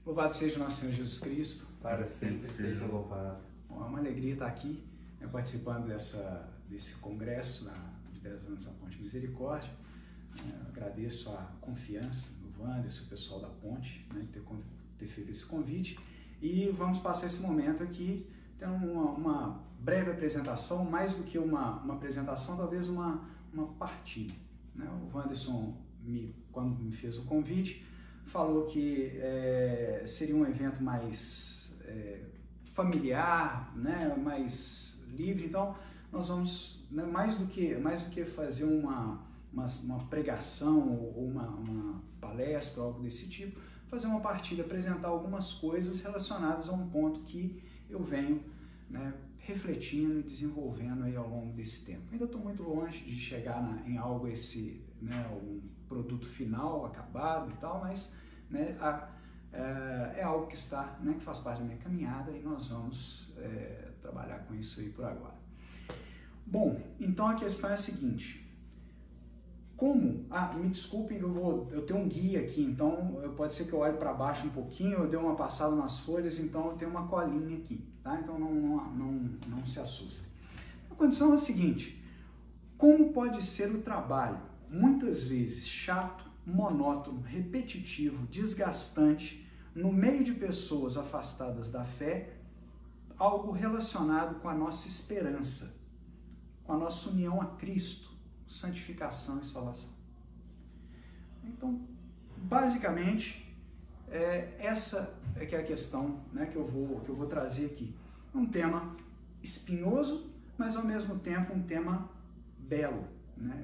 Louvado seja o nosso Senhor Jesus Cristo. Para sempre seja louvado. Bom, é uma alegria estar aqui, participando desse congresso de 10 anos da Ponte Misericórdia. Agradeço a confiança do Wanderson, o pessoal da Ponte, de ter feito esse convite. E vamos passar esse momento aqui, tendo uma breve apresentação, mais do que uma apresentação, talvez uma partilha. O Wanderson, quando me fez o convite, falou que seria um evento mais familiar, mais livre. Então, nós vamos, mais do que fazer uma pregação ou uma palestra, algo desse tipo, fazer uma partilha, apresentar algumas coisas relacionadas a um ponto que eu venho refletindo e desenvolvendo aí ao longo desse tempo. Ainda estou muito longe de chegar em algo um produto final, acabado e tal, mas é algo que está, que faz parte da minha caminhada e nós vamos trabalhar com isso aí por agora. Bom, então a questão é a seguinte: me desculpem, eu tenho um guia aqui, então pode ser que eu olhe para baixo um pouquinho, eu dei uma passada nas folhas, então eu tenho uma colinha aqui, tá? Então não se assustem. A condição é a seguinte: como pode ser o trabalho, muitas vezes chato, monótono, repetitivo, desgastante, no meio de pessoas afastadas da fé, algo relacionado com a nossa esperança, com a nossa união a Cristo, santificação e salvação. Então, basicamente, essa é que é a questão que eu vou trazer aqui. Um tema espinhoso, mas ao mesmo tempo um tema belo,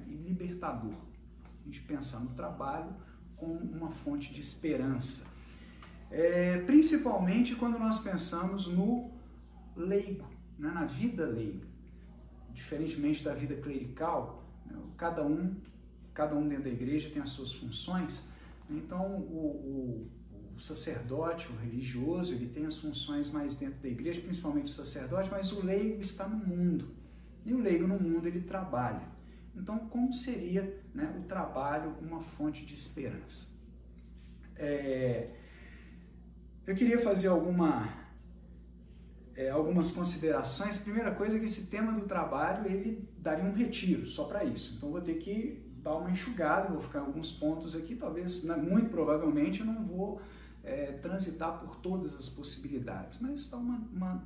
e libertador. A gente pensar no trabalho como uma fonte de esperança. Principalmente quando nós pensamos no leigo, na vida leiga. Diferentemente da vida clerical, cada um dentro da igreja tem as suas funções. Então, o sacerdote, o religioso, ele tem as funções mais dentro da igreja, principalmente o sacerdote, mas o leigo está no mundo. E o leigo no mundo, ele trabalha. Então, como seria o trabalho uma fonte de esperança? Eu queria fazer algumas considerações. Primeira coisa é que esse tema do trabalho, ele daria um retiro só para isso. Então, vou ter que dar uma enxugada, vou ficar em alguns pontos aqui, talvez, muito provavelmente, eu não vou transitar por todas as possibilidades, mas dar uma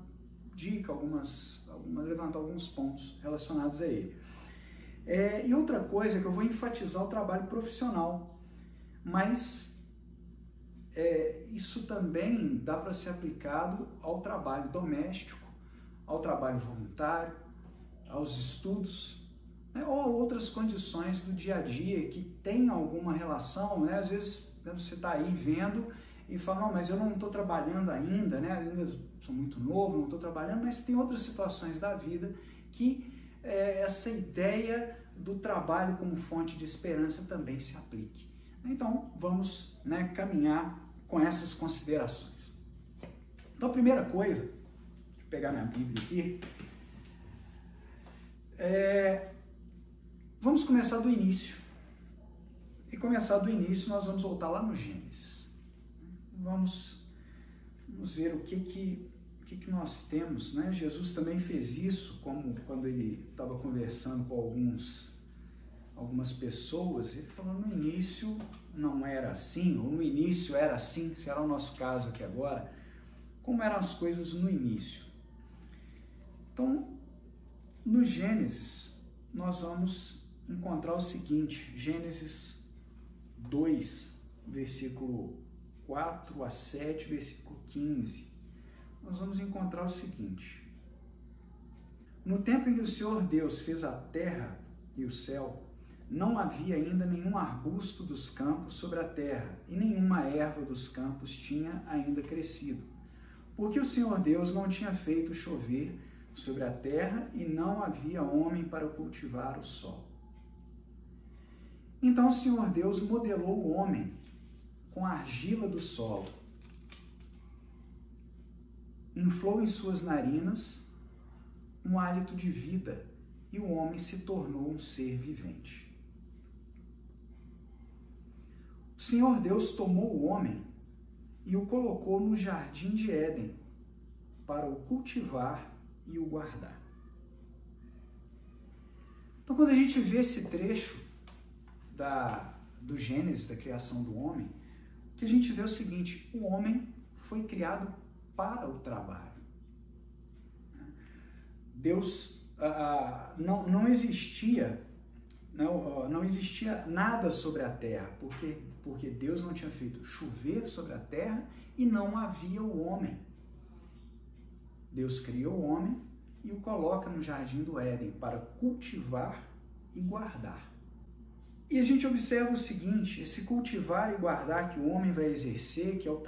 dica, levantar alguns pontos relacionados a ele. E outra coisa é que eu vou enfatizar o trabalho profissional, mas isso também dá para ser aplicado ao trabalho doméstico, ao trabalho voluntário, aos estudos, ou a outras condições do dia a dia que tem alguma relação. Às vezes você está aí vendo e fala: não, mas eu não estou trabalhando ainda, ainda sou muito novo, não estou trabalhando, mas tem outras situações da vida que essa ideia do trabalho como fonte de esperança também se aplique. Então, vamos caminhar com essas considerações. Então, a primeira coisa, vou pegar minha Bíblia aqui, vamos começar do início. E começar do início, nós vamos voltar lá no Gênesis. Vamos ver o que nós temos, Jesus também fez isso, como quando ele estava conversando com algumas pessoas, ele falou: no início não era assim, ou no início era assim, será o nosso caso aqui agora. Como eram as coisas no início? Então, no Gênesis, nós vamos encontrar o seguinte: Gênesis 2, versículo 4 a 7, versículo 15. Nós vamos encontrar o seguinte: no tempo em que o Senhor Deus fez a terra e o céu, não havia ainda nenhum arbusto dos campos sobre a terra, e nenhuma erva dos campos tinha ainda crescido, porque o Senhor Deus não tinha feito chover sobre a terra, e não havia homem para cultivar o solo. Então o Senhor Deus modelou o homem com a argila do solo, inflou em suas narinas um hálito de vida, e o homem se tornou um ser vivente. O Senhor Deus tomou o homem e o colocou no jardim de Éden para o cultivar e o guardar. Então, quando a gente vê esse trecho do Gênesis, da criação do homem, o que a gente vê é o seguinte: o homem foi criado para o trabalho. Deus não existia nada sobre a terra, porque Deus não tinha feito chover sobre a terra e não havia o homem. Deus criou o homem e o coloca no jardim do Éden para cultivar e guardar. E a gente observa o seguinte: esse cultivar e guardar que o homem vai exercer, que é o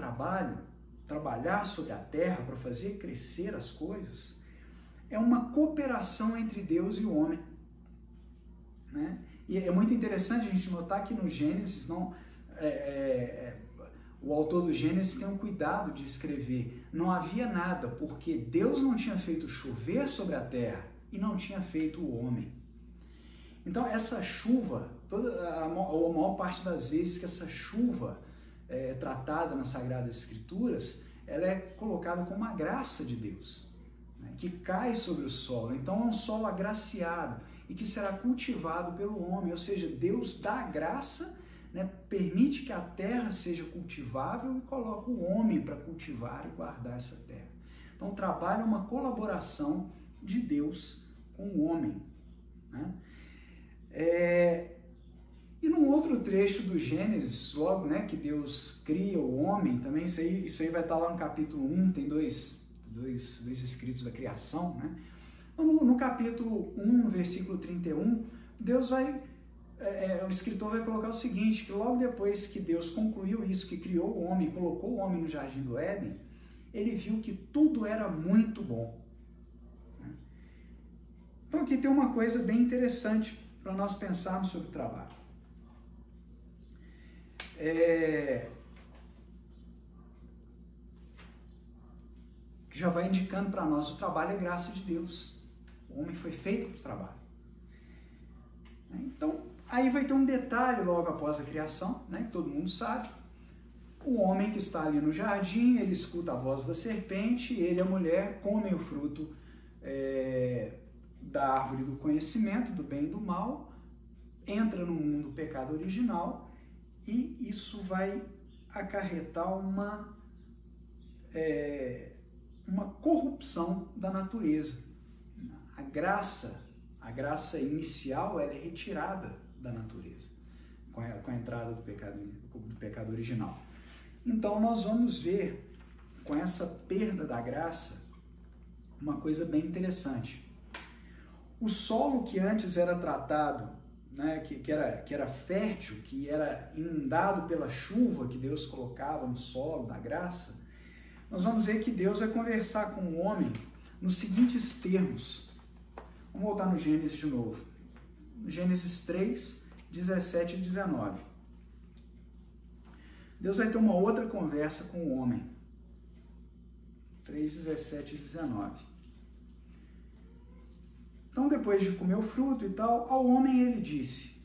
trabalhar sobre a terra para fazer crescer as coisas, é uma cooperação entre Deus e o homem. Né? E é muito interessante a gente notar que no Gênesis, o autor do Gênesis tem um cuidado de escrever: não havia nada, porque Deus não tinha feito chover sobre a terra e não tinha feito o homem. Então essa chuva, a maior parte das vezes que essa chuva é tratada nas Sagradas Escrituras, ela é colocada como uma graça de Deus, né, que cai sobre o solo. Então é um solo agraciado e que será cultivado pelo homem, ou seja, Deus dá a graça, né, permite que a terra seja cultivável e coloca o homem para cultivar e guardar essa terra. Então o trabalho é uma colaboração de Deus com o homem. Né? E num outro trecho do Gênesis, logo, né, que Deus cria o homem, também isso aí vai estar lá no capítulo 1, tem dois escritos da criação, né? No capítulo 1, no versículo 31, Deus o escritor vai colocar o seguinte: que logo depois que Deus concluiu isso, que criou o homem, colocou o homem no jardim do Éden, ele viu que tudo era muito bom. Então aqui tem uma coisa bem interessante para nós pensarmos sobre o trabalho. Que já vai indicando para nós: o trabalho é graça de Deus. O homem foi feito para o trabalho. Então, aí vai ter um detalhe logo após a criação, né, que todo mundo sabe. O homem que está ali no jardim, ele escuta a voz da serpente, ele e a mulher comem o fruto da árvore do conhecimento, do bem e do mal, entra no mundo do pecado original, e isso vai acarretar uma corrupção da natureza. A graça inicial, ela é retirada da natureza com a entrada do pecado original. Então nós vamos ver, com essa perda da graça, uma coisa bem interessante. O solo que antes era tratado, né, que era fértil, que era inundado pela chuva que Deus colocava no solo da graça, nós vamos ver que Deus vai conversar com o homem nos seguintes termos. Vamos voltar no Gênesis de novo. Gênesis 3, 17 e 19. Deus vai ter uma outra conversa com o homem. 3, 17 e 19. Então, depois de comer o fruto e tal, ao homem ele disse: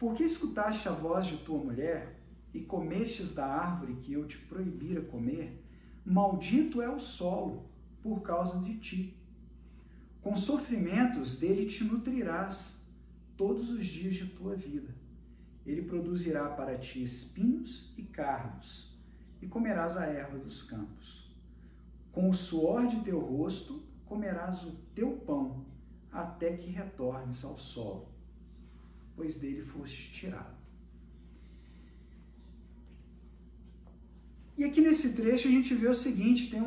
por que escutaste a voz de tua mulher e comestes da árvore que eu te proibira comer? Maldito é o solo por causa de ti. Com sofrimentos dele te nutrirás todos os dias de tua vida. Ele produzirá para ti espinhos e cardos, e comerás a erva dos campos. Com o suor de teu rosto comerás o teu pão, até que retornes ao solo, pois dele foste tirado. E aqui nesse trecho a gente vê o seguinte: tem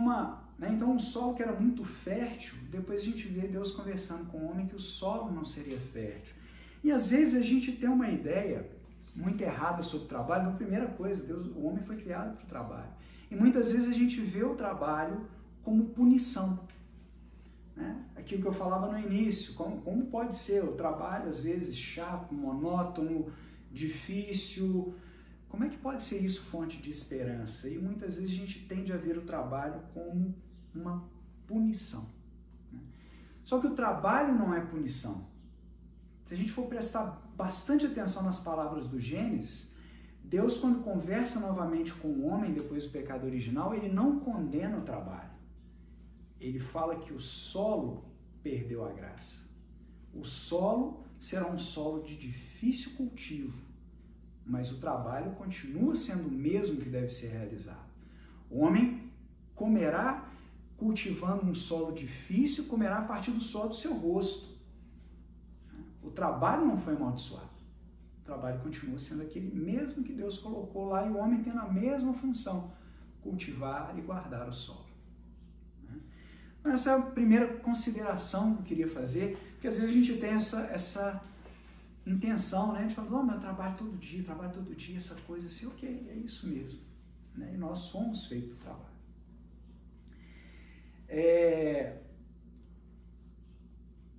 então um solo que era muito fértil, depois a gente vê Deus conversando com o homem que o solo não seria fértil. E às vezes a gente tem uma ideia muito errada sobre o trabalho. Então, primeira coisa, o homem foi criado para o trabalho. E muitas vezes a gente vê o trabalho como punição. Né? Aquilo que eu falava no início, como pode ser o trabalho às vezes chato, monótono, difícil. Como é que pode ser isso fonte de esperança? E muitas vezes a gente tende a ver o trabalho como uma punição. Né? Só que o trabalho não é punição. Se a gente for prestar bastante atenção nas palavras do Gênesis, Deus, quando conversa novamente com o homem depois do pecado original, ele não condena o trabalho. Ele fala que o solo perdeu a graça. O solo será um solo de difícil cultivo, mas o trabalho continua sendo o mesmo que deve ser realizado. O homem comerá cultivando um solo difícil, comerá a partir do solo do seu rosto. O trabalho não foi amaldiçoado. O trabalho continua sendo aquele mesmo que Deus colocou lá e o homem tendo a mesma função, cultivar e guardar o solo. Então, essa é a primeira consideração que eu queria fazer, porque às vezes a gente tem essa intenção, né? A gente fala, mas eu trabalho todo dia, essa coisa assim, ok, é isso mesmo. Né? E nós somos feitos do trabalho.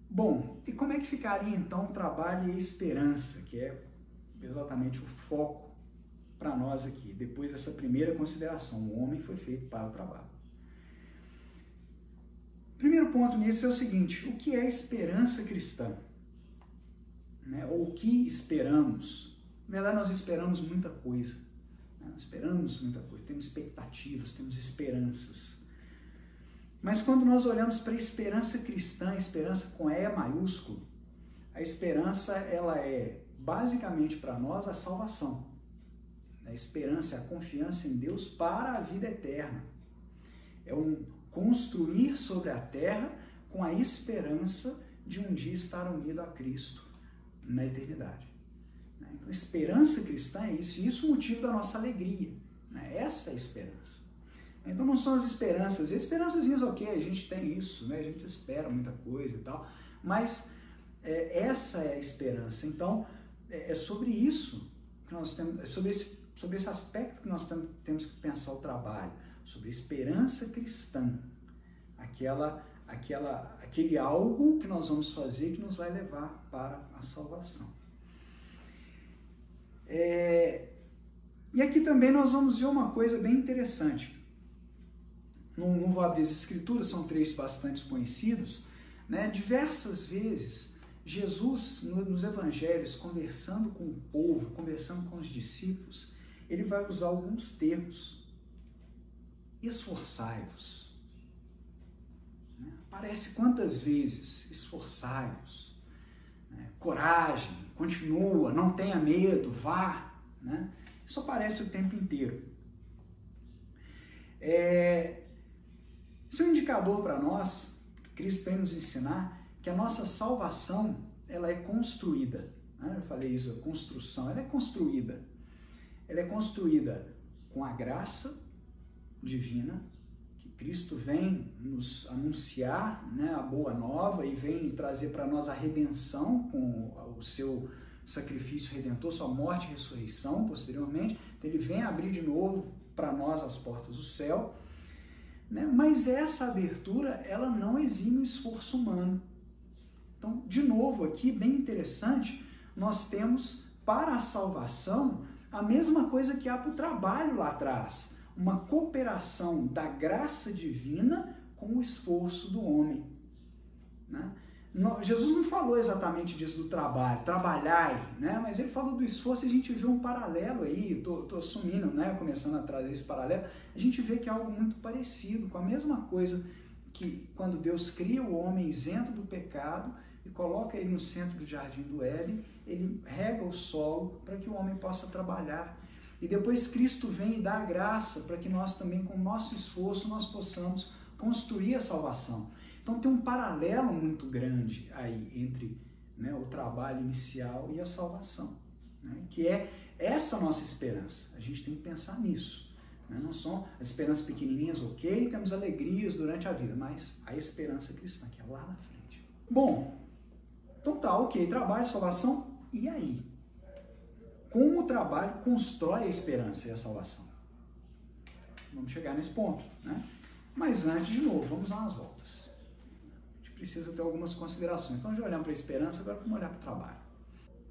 Bom, e como é que ficaria então o trabalho e a esperança, que é exatamente o foco para nós aqui, depois dessa primeira consideração, o homem foi feito para o trabalho. Primeiro ponto nisso é o seguinte, o que é esperança cristã? Né? Ou o que esperamos? Na verdade, nós esperamos muita coisa. Né? Nós esperamos muita coisa, temos expectativas, temos esperanças. Mas quando nós olhamos para a esperança cristã, esperança com E maiúsculo, a esperança ela é basicamente para nós a salvação. A esperança é a confiança em Deus para a vida eterna. É um construir sobre a terra com a esperança de um dia estar unido a Cristo na eternidade. Então, esperança cristã é isso, e isso é o motivo da nossa alegria. Essa é a esperança. Então não são as esperanças, esperançazinhas ok, a gente tem isso, né? A gente espera muita coisa e tal, mas essa é a esperança. Então é sobre isso que nós temos, é sobre esse aspecto que nós temos que pensar o trabalho, sobre a esperança cristã, aquele algo que nós vamos fazer que nos vai levar para a salvação. E aqui também nós vamos ver uma coisa bem interessante. Não vou abrir as escrituras, são trechos bastante conhecidos, né? Diversas vezes, Jesus, nos evangelhos, conversando com o povo, conversando com os discípulos, ele vai usar alguns termos. Esforçai-vos. Né? Aparece quantas vezes? Esforçai-vos. Né? Coragem, continua, não tenha medo, vá. Né? Isso aparece o tempo inteiro. Isso é um indicador para nós, que Cristo vem nos ensinar, que a nossa salvação ela é construída. Né? Eu falei isso, a construção, ela é construída. Ela é construída com a graça divina, que Cristo vem nos anunciar, né, a boa nova e vem trazer para nós a redenção com o seu sacrifício redentor, sua morte e ressurreição posteriormente. Então ele vem abrir de novo para nós as portas do céu. Né? Mas essa abertura, ela não exime o esforço humano. Então, de novo aqui, bem interessante, nós temos para a salvação a mesma coisa que há para o trabalho lá atrás, uma cooperação da graça divina com o esforço do homem. Né? Jesus não falou exatamente disso do trabalho, trabalhai, né? Mas ele falou do esforço e a gente vê um paralelo aí, estou assumindo, né? Começando a trazer esse paralelo, a gente vê que é algo muito parecido, com a mesma coisa que quando Deus cria o homem isento do pecado e coloca ele no centro do jardim do Éden, ele rega o solo para que o homem possa trabalhar. E depois Cristo vem e dá a graça para que nós também, com o nosso esforço, nós possamos construir a salvação. Então tem um paralelo muito grande aí entre, né, o trabalho inicial e a salvação, né, que é essa nossa esperança. A gente tem que pensar nisso. Né? Não são as esperanças pequenininhas, ok, temos alegrias durante a vida, mas a esperança cristã, que é lá na frente. Bom, então tá, ok, trabalho, salvação, e aí? Como o trabalho constrói a esperança e a salvação? Vamos chegar nesse ponto, né? Mas antes, de novo, vamos dar umas voltas. Precisa ter algumas considerações. Então, já olhamos para a esperança, agora vamos olhar para o trabalho.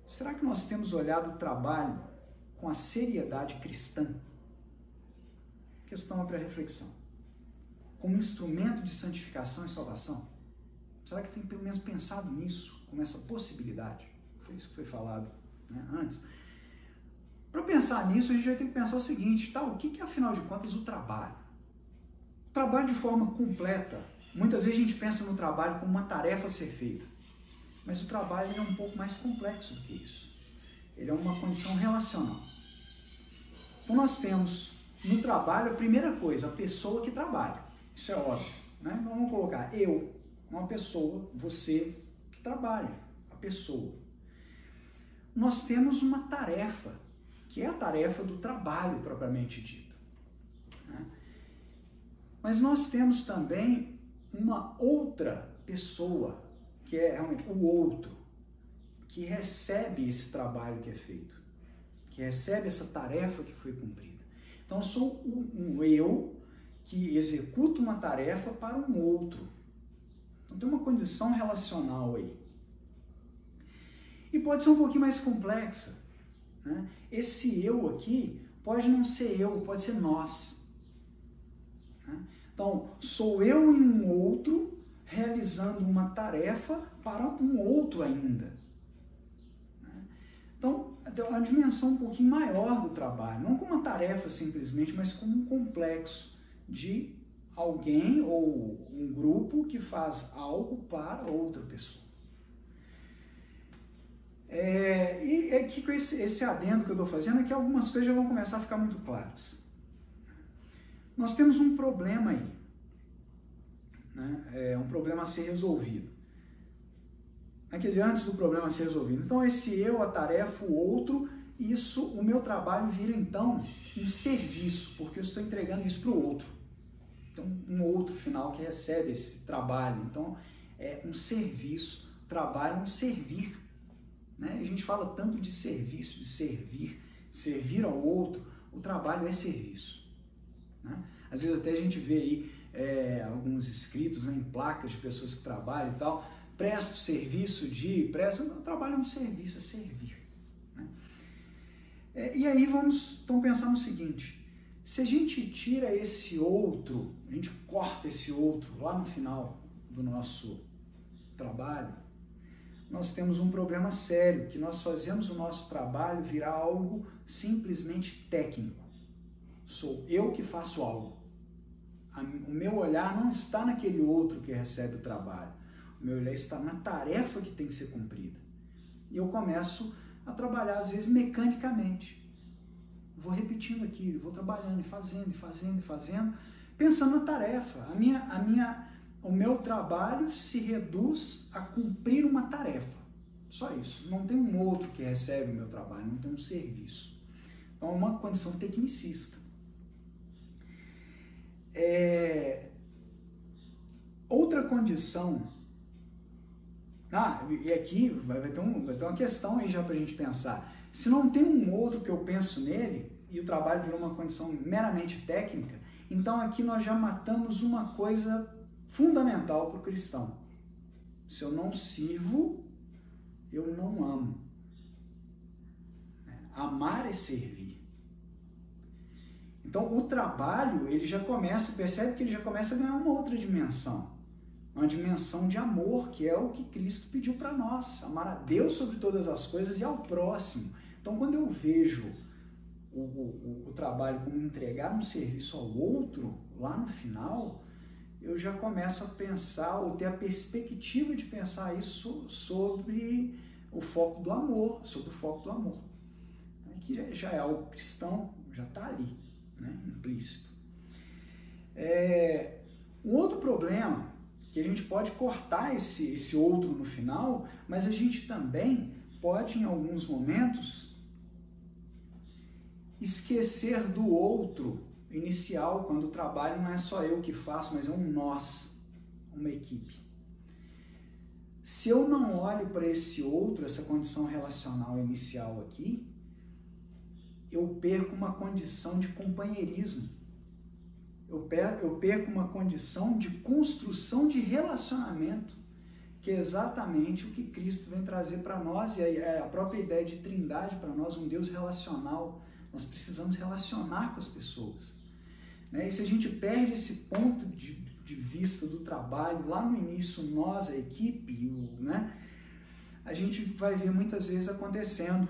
Será que nós temos olhado o trabalho com a seriedade cristã? Questão para reflexão. Como instrumento de santificação e salvação? Será que tem pelo menos pensado nisso, como essa possibilidade? Foi isso que foi falado, né, antes. Para pensar nisso, a gente vai ter que pensar o seguinte, tá? O que é, afinal de contas, o trabalho? O trabalho de forma completa. Muitas vezes a gente pensa no trabalho como uma tarefa a ser feita, mas o trabalho é um pouco mais complexo do que isso. Ele é uma condição relacional. Então nós temos no trabalho, a primeira coisa, a pessoa que trabalha. Isso é óbvio, né? Então vamos colocar eu, uma pessoa, você que trabalha, a pessoa. Nós temos uma tarefa, que é a tarefa do trabalho propriamente dito, né? Mas nós temos também uma outra pessoa, que é realmente o outro, que recebe esse trabalho que é feito, que recebe essa tarefa que foi cumprida. Então, eu sou um eu que executa uma tarefa para um outro. Então, tem uma condição relacional aí. E pode ser um pouquinho mais complexa, né? Esse eu aqui pode não ser eu, pode ser nós, né? Então, sou eu e um outro realizando uma tarefa para um outro ainda. Então, é uma dimensão um pouquinho maior do trabalho, não como uma tarefa simplesmente, mas como um complexo de alguém ou um grupo que faz algo para outra pessoa. E aqui com esse adendo que eu estou fazendo, é que algumas coisas já vão começar a ficar muito claras. Nós temos um problema aí, né? É um problema a ser resolvido. Quer dizer, antes do problema ser resolvido. Então, esse eu, a tarefa, o outro, isso, o meu trabalho vira, então, um serviço, porque eu estou entregando isso para o outro. Então, um outro final que recebe esse trabalho. Então, é um serviço, trabalho, um servir, né? A gente fala tanto de serviço, de servir ao outro, o trabalho é serviço, né? Às vezes até a gente vê aí alguns escritos, né, em placas de pessoas que trabalham e tal, presto serviço o trabalho é um serviço, é servir, né? E aí vamos então pensar no seguinte, se a gente tira esse outro, a gente corta esse outro lá no final do nosso trabalho, nós temos um problema sério, que nós fazemos o nosso trabalho virar algo simplesmente técnico. Sou eu que faço algo. O meu olhar não está naquele outro que recebe o trabalho. O meu olhar está na tarefa que tem que ser cumprida. E eu começo a trabalhar, às vezes, mecanicamente. Vou repetindo aquilo, vou trabalhando e fazendo, pensando na tarefa. O meu trabalho se reduz a cumprir uma tarefa. Só isso. Não tem um outro que recebe o meu trabalho, não tem um serviço. Então, é uma condição tecnicista. Outra condição... e aqui vai ter uma questão aí já para a gente pensar. Se não tem um outro que eu penso nele, e o trabalho virou uma condição meramente técnica, então aqui nós já matamos uma coisa fundamental para o cristão. Se eu não sirvo, eu não amo. Amar é servir. Então o trabalho, ele já começa, percebe que ele já começa a ganhar uma outra dimensão. Uma dimensão de amor, que é o que Cristo pediu para nós. Amar a Deus sobre todas as coisas e ao próximo. Então quando eu vejo o trabalho como entregar um serviço ao outro, lá no final, eu já começo a pensar, ou ter a perspectiva de pensar isso sobre o foco do amor, que já é algo cristão, já está ali, né, implícito. Um outro problema, que a gente pode cortar esse outro no final, mas a gente também pode, em alguns momentos, esquecer do outro inicial, quando o trabalho não é só eu que faço, mas é um nós, uma equipe. Se eu não olho para esse outro, essa condição relacional inicial aqui, eu perco uma condição de companheirismo. Eu perco uma condição de construção de relacionamento, que é exatamente o que Cristo vem trazer para nós, e a própria ideia de trindade para nós, um Deus relacional. Nós precisamos relacionar com as pessoas, né? E se a gente perde esse ponto de vista do trabalho, lá no início, nós, a equipe, né? A gente vai ver muitas vezes acontecendo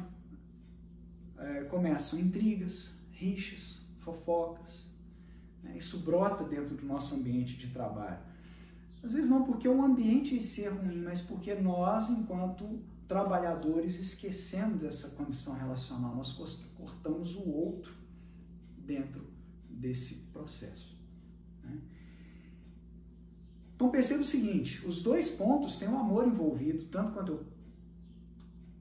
começam intrigas, rixas, fofocas. Né? Isso brota dentro do nosso ambiente de trabalho. Às vezes não porque o ambiente em si é ruim, mas porque nós, enquanto trabalhadores, esquecemos essa condição relacional. Nós cortamos o outro dentro desse processo. Né? Então perceba o seguinte, os dois pontos têm um amor envolvido, tanto quando eu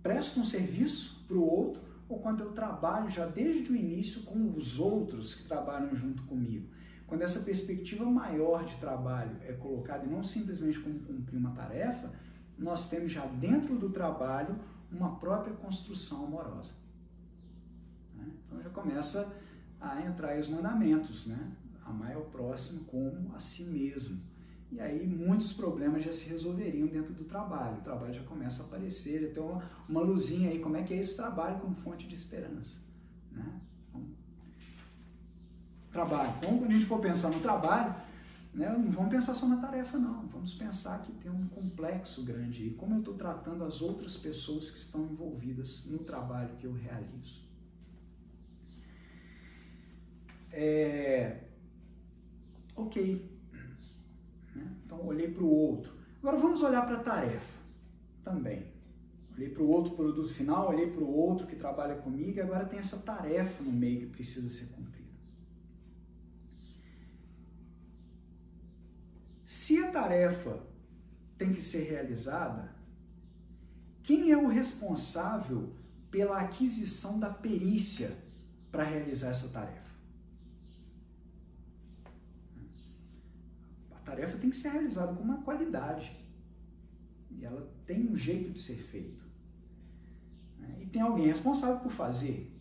presto um serviço para o outro, ou quando eu trabalho já desde o início com os outros que trabalham junto comigo. Quando essa perspectiva maior de trabalho é colocada e não simplesmente como cumprir uma tarefa, nós temos já dentro do trabalho uma própria construção amorosa. Né? Então já começa a entrar aí os mandamentos, né? Amar ao próximo como a si mesmo. E aí muitos problemas já se resolveriam dentro do trabalho. O trabalho já começa a aparecer, já tem uma luzinha aí, como é que é esse trabalho como fonte de esperança. Né? Então, trabalho. Então, quando a gente for pensar no trabalho, né, não vamos pensar só na tarefa, não. Vamos pensar que tem um complexo grande aí. Como eu estou tratando as outras pessoas que estão envolvidas no trabalho que eu realizo. Ok. Então, olhei para o outro. Agora, vamos olhar para a tarefa também. Olhei para o outro produto final, olhei para o outro que trabalha comigo, e agora tem essa tarefa no meio que precisa ser cumprida. Se a tarefa tem que ser realizada, quem é o responsável pela aquisição da perícia para realizar essa tarefa? A tarefa tem que ser realizada com uma qualidade. E ela tem um jeito de ser feito. E tem alguém responsável por fazer.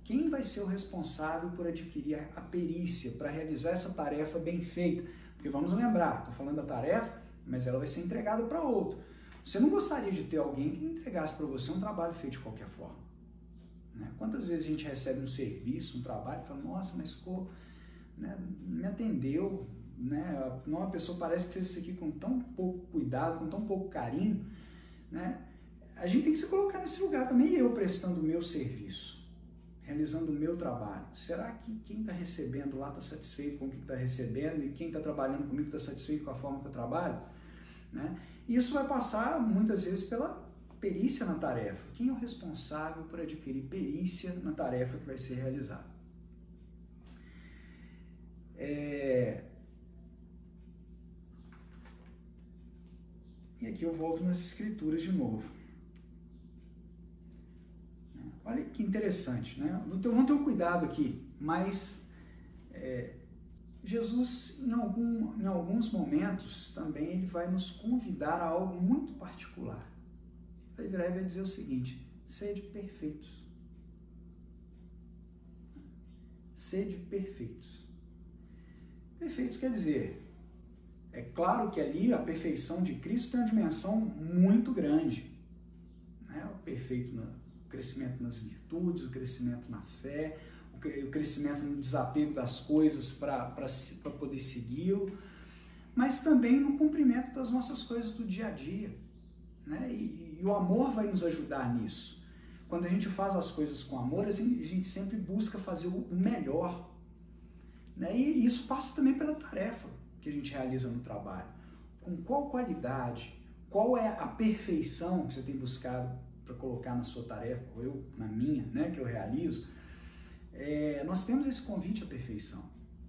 Quem vai ser o responsável por adquirir a perícia para realizar essa tarefa bem feita? Porque vamos lembrar, estou falando da tarefa, mas ela vai ser entregada para outro. Você não gostaria de ter alguém que entregasse para você um trabalho feito de qualquer forma. Né? Quantas vezes a gente recebe um serviço, um trabalho, e fala, nossa, mas ficou, né, não me atendeu, né? Uma pessoa parece que fez isso aqui com tão pouco cuidado, com tão pouco carinho. Né? A gente tem que se colocar nesse lugar também, eu prestando o meu serviço, realizando o meu trabalho. Será que quem está recebendo lá está satisfeito com o que está recebendo e quem está trabalhando comigo está satisfeito com a forma que eu trabalho? Né? E isso vai passar muitas vezes pela perícia na tarefa. Quem é o responsável por adquirir perícia na tarefa que vai ser realizada? E aqui eu volto nas escrituras de novo. Olha que interessante, né? Vamos ter um cuidado aqui, mas Jesus, em alguns momentos, também ele vai nos convidar a algo muito particular. Ele vai virar e vai dizer o seguinte, sede perfeitos. Sede perfeitos. Perfeitos quer dizer, é claro que ali a perfeição de Cristo tem uma dimensão muito grande. Né? O perfeito no crescimento nas virtudes, o crescimento na fé, o crescimento no desapego das coisas para poder segui-lo, mas também no cumprimento das nossas coisas do dia a dia. Né? E o amor vai nos ajudar nisso. Quando a gente faz as coisas com amor, a gente sempre busca fazer o melhor. Né? E isso passa também pela tarefa que a gente realiza no trabalho. Com qual qualidade, qual é a perfeição que você tem buscado para colocar na sua tarefa, ou eu na minha, né, que eu realizo? Nós temos esse convite à perfeição,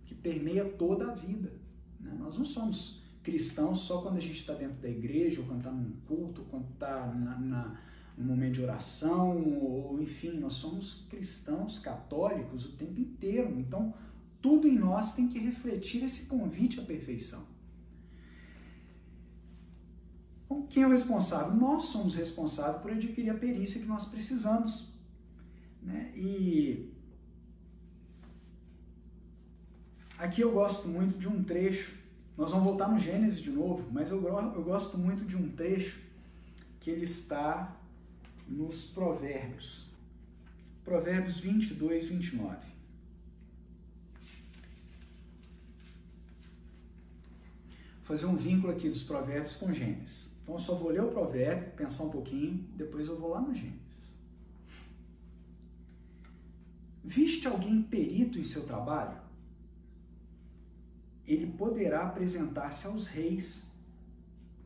que permeia toda a vida. Né? Nós não somos cristãos só quando a gente está dentro da igreja, ou quando está num culto, quando está num momento de oração, ou enfim, nós somos cristãos católicos o tempo inteiro. Então, tudo em nós tem que refletir esse convite à perfeição. Então, quem é o responsável? Nós somos responsáveis por adquirir a perícia que nós precisamos. Né? E aqui eu gosto muito de um trecho, nós vamos voltar no Gênesis de novo, mas eu gosto muito de um trecho que ele está nos Provérbios. Provérbios 22, 29. Vou fazer um vínculo aqui dos Provérbios com Gênesis. Então eu só vou ler o provérbio, pensar um pouquinho, depois eu vou lá no Gênesis. Viste alguém perito em seu trabalho? Ele poderá apresentar-se aos reis,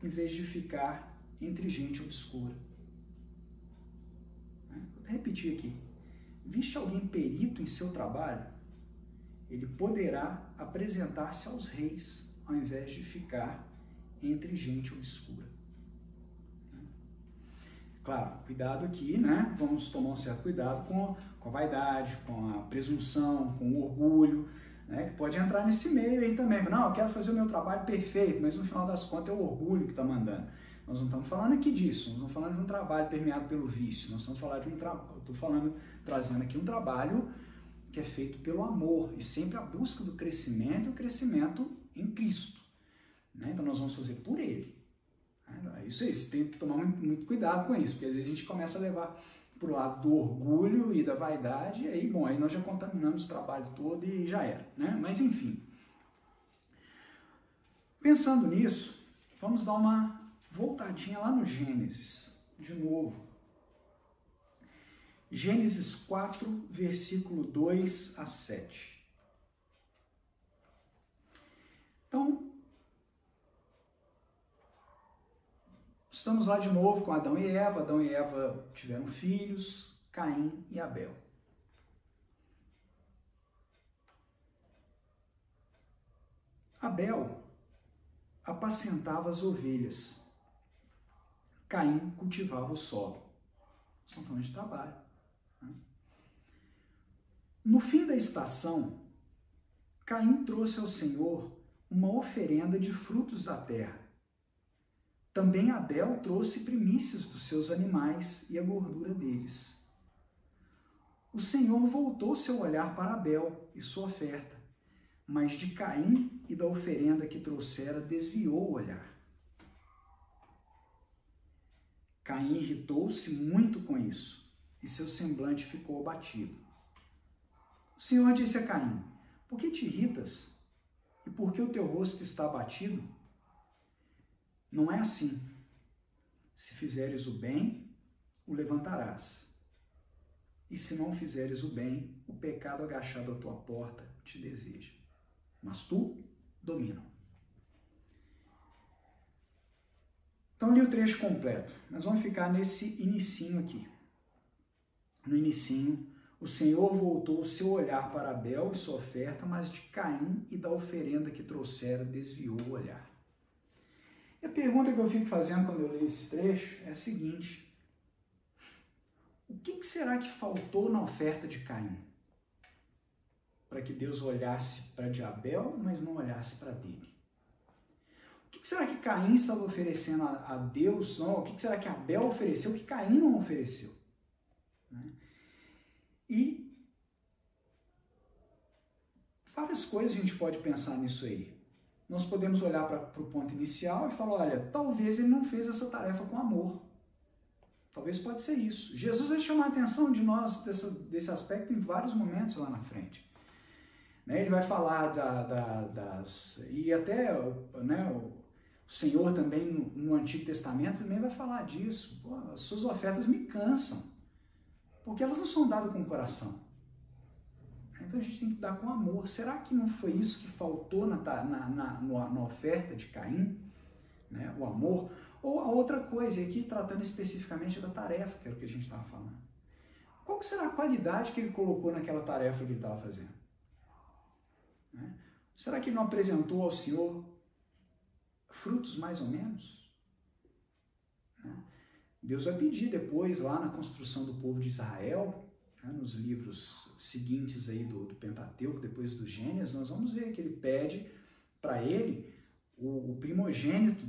em vez de ficar entre gente obscura. Vou repetir aqui. Viste alguém perito em seu trabalho? Ele poderá apresentar-se aos reis, ao invés de ficar entre gente obscura. Claro, cuidado aqui, né? Vamos tomar um certo cuidado com a vaidade, com a presunção, com o orgulho, né? Que pode entrar nesse meio aí também. Não, eu quero fazer o meu trabalho perfeito, mas no final das contas é o orgulho que está mandando. Nós não estamos falando aqui disso, nós não estamos falando de um trabalho permeado pelo vício, nós estamos falando de um trabalho, eu estou trazendo aqui um trabalho que é feito pelo amor e sempre a busca do crescimento e o crescimento em Cristo. Né? Então nós vamos fazer por Ele. Isso é isso, tem que tomar muito cuidado com isso, porque às vezes a gente começa a levar para o lado do orgulho e da vaidade, e aí, bom, aí nós já contaminamos o trabalho todo e já era, né? Mas enfim. Pensando nisso, vamos dar uma voltadinha lá no Gênesis, de novo. Gênesis 4, versículo 2 a 7. Então, estamos lá de novo com Adão e Eva. Adão e Eva tiveram filhos, Caim e Abel. Abel apacentava as ovelhas. Caim cultivava o solo. Estamos falando de trabalho. Né? No fim da estação, Caim trouxe ao Senhor uma oferenda de frutos da terra. Também Abel trouxe primícias dos seus animais e a gordura deles. O Senhor voltou seu olhar para Abel e sua oferta, mas de Caim e da oferenda que trouxera desviou o olhar. Caim irritou-se muito com isso, e seu semblante ficou abatido. O Senhor disse a Caim: por que te irritas? E por que o teu rosto está abatido? Não é assim. Se fizeres o bem, o levantarás. E se não fizeres o bem, o pecado agachado à tua porta te deseja. Mas tu domina. Então li o trecho completo. Nós vamos ficar nesse inicinho aqui. No inicinho, o Senhor voltou o seu olhar para Abel e sua oferta, mas de Caim e da oferenda que trouxera desviou o olhar. E a pergunta que eu fico fazendo quando eu leio esse trecho é a seguinte: o que será que faltou na oferta de Caim? Para que Deus olhasse para de Abel, mas não olhasse para dele. O que será que Caim estava oferecendo a Deus? Não, o que será que Abel ofereceu que Caim não ofereceu? E várias coisas a gente pode pensar nisso aí. Nós podemos olhar para o ponto inicial e falar, olha, talvez ele não fez essa tarefa com amor. Talvez pode ser isso. Jesus vai chamar a atenção de nós desse aspecto em vários momentos lá na frente. Ele vai falar das... E até o Senhor também no Antigo Testamento também vai falar disso. Pô, as suas ofertas me cansam, porque elas não são dadas com o coração. Então a gente tem que dar com amor. Será que não foi isso que faltou na oferta de Caim? Né? O amor? Ou a outra coisa, aqui tratando especificamente da tarefa, que era o que a gente estava falando. Qual que será a qualidade que ele colocou naquela tarefa que ele estava fazendo? Né? Será que ele não apresentou ao Senhor frutos mais ou menos? Né? Deus vai pedir depois, lá na construção do povo de Israel, nos livros seguintes aí do Pentateuco, depois do Gênesis, nós vamos ver que ele pede para ele o primogênito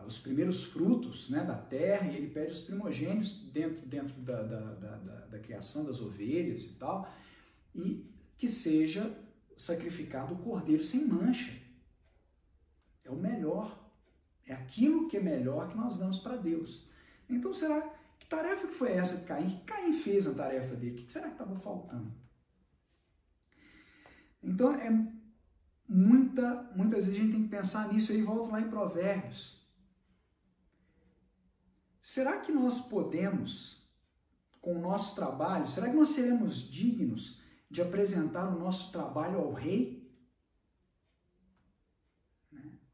os primeiros frutos, né, da terra, e ele pede os primogênitos dentro da criação das ovelhas e tal, e que seja sacrificado o cordeiro sem mancha. É o melhor, é aquilo que é melhor que nós damos para Deus. Então será... Que tarefa que foi essa de Caim? Que Caim fez a tarefa dele? O que será que estava faltando? Então, muitas vezes a gente tem que pensar nisso aí, volta lá em Provérbios. Será que nós podemos com o nosso trabalho, será que nós seremos dignos de apresentar o nosso trabalho ao rei?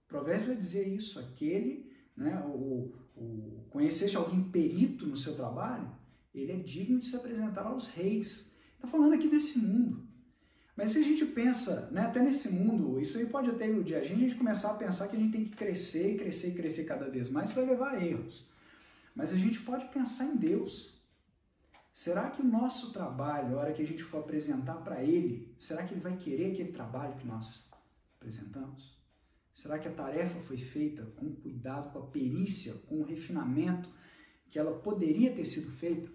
Provérbios vai dizer isso, aquele, né, conheceste alguém perito no seu trabalho, ele é digno de se apresentar aos reis. Está falando aqui desse mundo. Mas se a gente pensa, né, até nesse mundo, isso aí pode até iludir a gente começar a pensar que a gente tem que crescer, crescer e crescer cada vez mais, isso vai levar a erros. Mas a gente pode pensar em Deus. Será que o nosso trabalho, a hora que a gente for apresentar para Ele, será que Ele vai querer aquele trabalho que nós apresentamos? Será que a tarefa foi feita com cuidado, com a perícia, com o refinamento que ela poderia ter sido feita?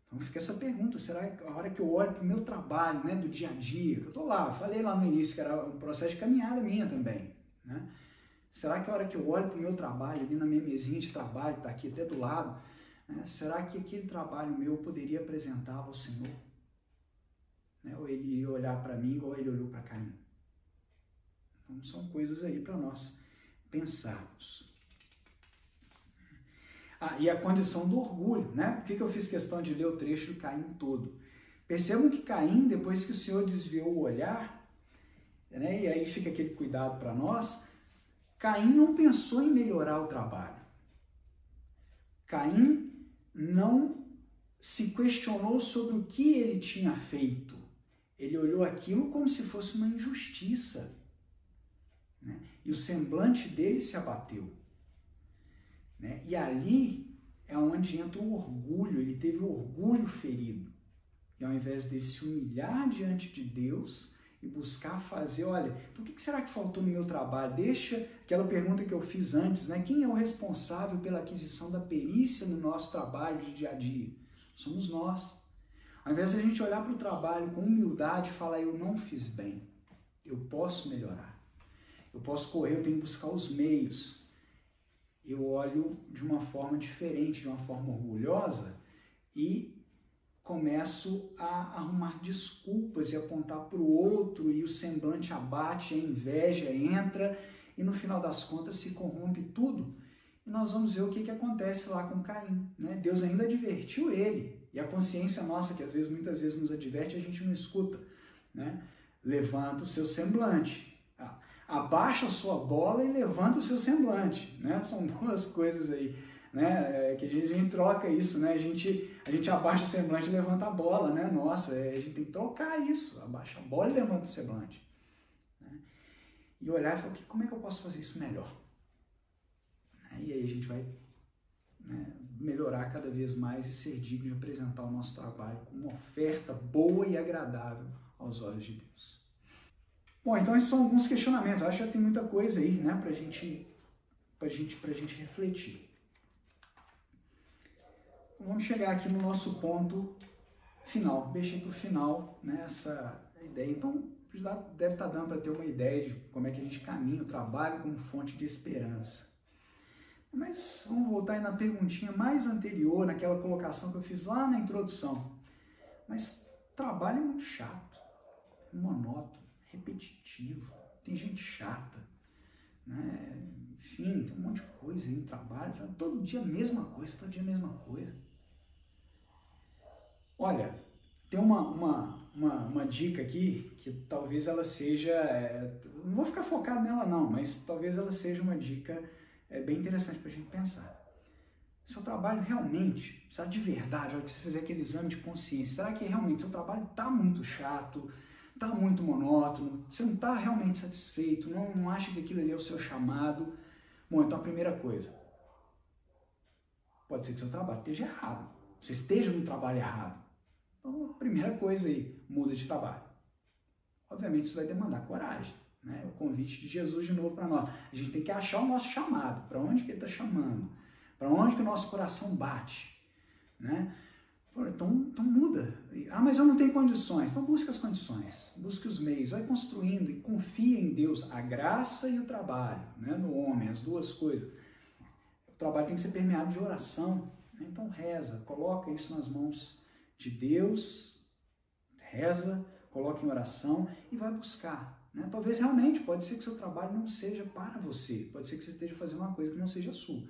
Então fica essa pergunta, será que a hora que eu olho para o meu trabalho, né, do dia a dia, que eu estou lá, falei lá no início que era um processo de caminhada minha também, né? Será que a hora que eu olho para o meu trabalho, ali na minha mesinha de trabalho, que está aqui até do lado, né, será que aquele trabalho meu eu poderia apresentá-lo ao Senhor? Né? Ou ele iria olhar para mim igual ele olhou para Caim? Então são coisas aí para nós pensarmos. E a condição do orgulho, né? Por que eu fiz questão de ler o trecho do Caim todo? Percebam que Caim, depois que o Senhor desviou o olhar, né, e aí fica aquele cuidado para nós, Caim não pensou em melhorar o trabalho. Caim não se questionou sobre o que ele tinha feito. Ele olhou aquilo como se fosse uma injustiça. Né? E o semblante dele se abateu. Né? E ali é onde entra o orgulho, ele teve o orgulho ferido. E ao invés de se humilhar diante de Deus e buscar fazer, olha, então o que será que faltou no meu trabalho? Deixa aquela pergunta que eu fiz antes, né? Quem é o responsável pela aquisição da perícia no nosso trabalho de dia a dia? Somos nós. Ao invés de a gente olhar para o trabalho com humildade e falar, eu não fiz bem, eu posso melhorar, eu posso correr, eu tenho que buscar os meios. Eu olho de uma forma diferente, de uma forma orgulhosa e começo a arrumar desculpas e apontar para o outro e o semblante abate, a inveja entra e no final das contas se corrompe tudo. E nós vamos ver o que acontece lá com Caim. Né? Deus ainda advertiu ele e a consciência nossa, que muitas vezes nos adverte, a gente não escuta. Né? Levanta o seu semblante. Abaixa a sua bola e levanta o seu semblante, né? São duas coisas aí, né? Que a gente troca isso, né? A gente abaixa o semblante e levanta a bola, né? Nossa, a gente tem que trocar isso, abaixa a bola e levanta o semblante. Né? E olhar e falar, como é que eu posso fazer isso melhor? E aí a gente vai, né, melhorar cada vez mais e ser digno de apresentar o nosso trabalho como uma oferta boa e agradável aos olhos de Deus. Bom, então esses são alguns questionamentos. Eu acho que já tem muita coisa aí, né, pra gente refletir. Então, vamos chegar aqui no nosso ponto final. Deixei para o final, né, essa ideia. Então, já deve estar dando para ter uma ideia de como é que a gente caminha o trabalho como fonte de esperança. Mas vamos voltar aí na perguntinha mais anterior, naquela colocação que eu fiz lá na introdução. Mas trabalho é muito chato, monótono, repetitivo, tem gente chata, né? Enfim, tem um monte de coisa aí no trabalho, todo dia a mesma coisa, todo dia a mesma coisa. Olha, tem uma dica aqui que talvez ela seja, não vou ficar focado nela não, mas talvez ela seja uma dica bem interessante para a gente pensar. Seu trabalho realmente, será de verdade, a hora que você fizer aquele exame de consciência, será que realmente seu trabalho está muito chato, está muito monótono, você não está realmente satisfeito, não acha que aquilo ali é o seu chamado? Bom, então a primeira coisa, pode ser que o seu trabalho esteja errado, você esteja no trabalho errado. Então a primeira coisa aí, muda de trabalho. Obviamente isso vai demandar coragem, né? O convite de Jesus de novo para nós. A gente tem que achar o nosso chamado, para onde que ele está chamando, para onde que o nosso coração bate, né? Então muda. Mas eu não tenho condições. Então busque as condições, busque os meios, vai construindo e confia em Deus, a graça e o trabalho, né? No homem, as duas coisas. O trabalho tem que ser permeado de oração, né? Então reza, coloca isso nas mãos de Deus, reza, coloca em oração e vai buscar. Né? Talvez realmente, pode ser que seu trabalho não seja para você, pode ser que você esteja fazendo uma coisa que não seja sua.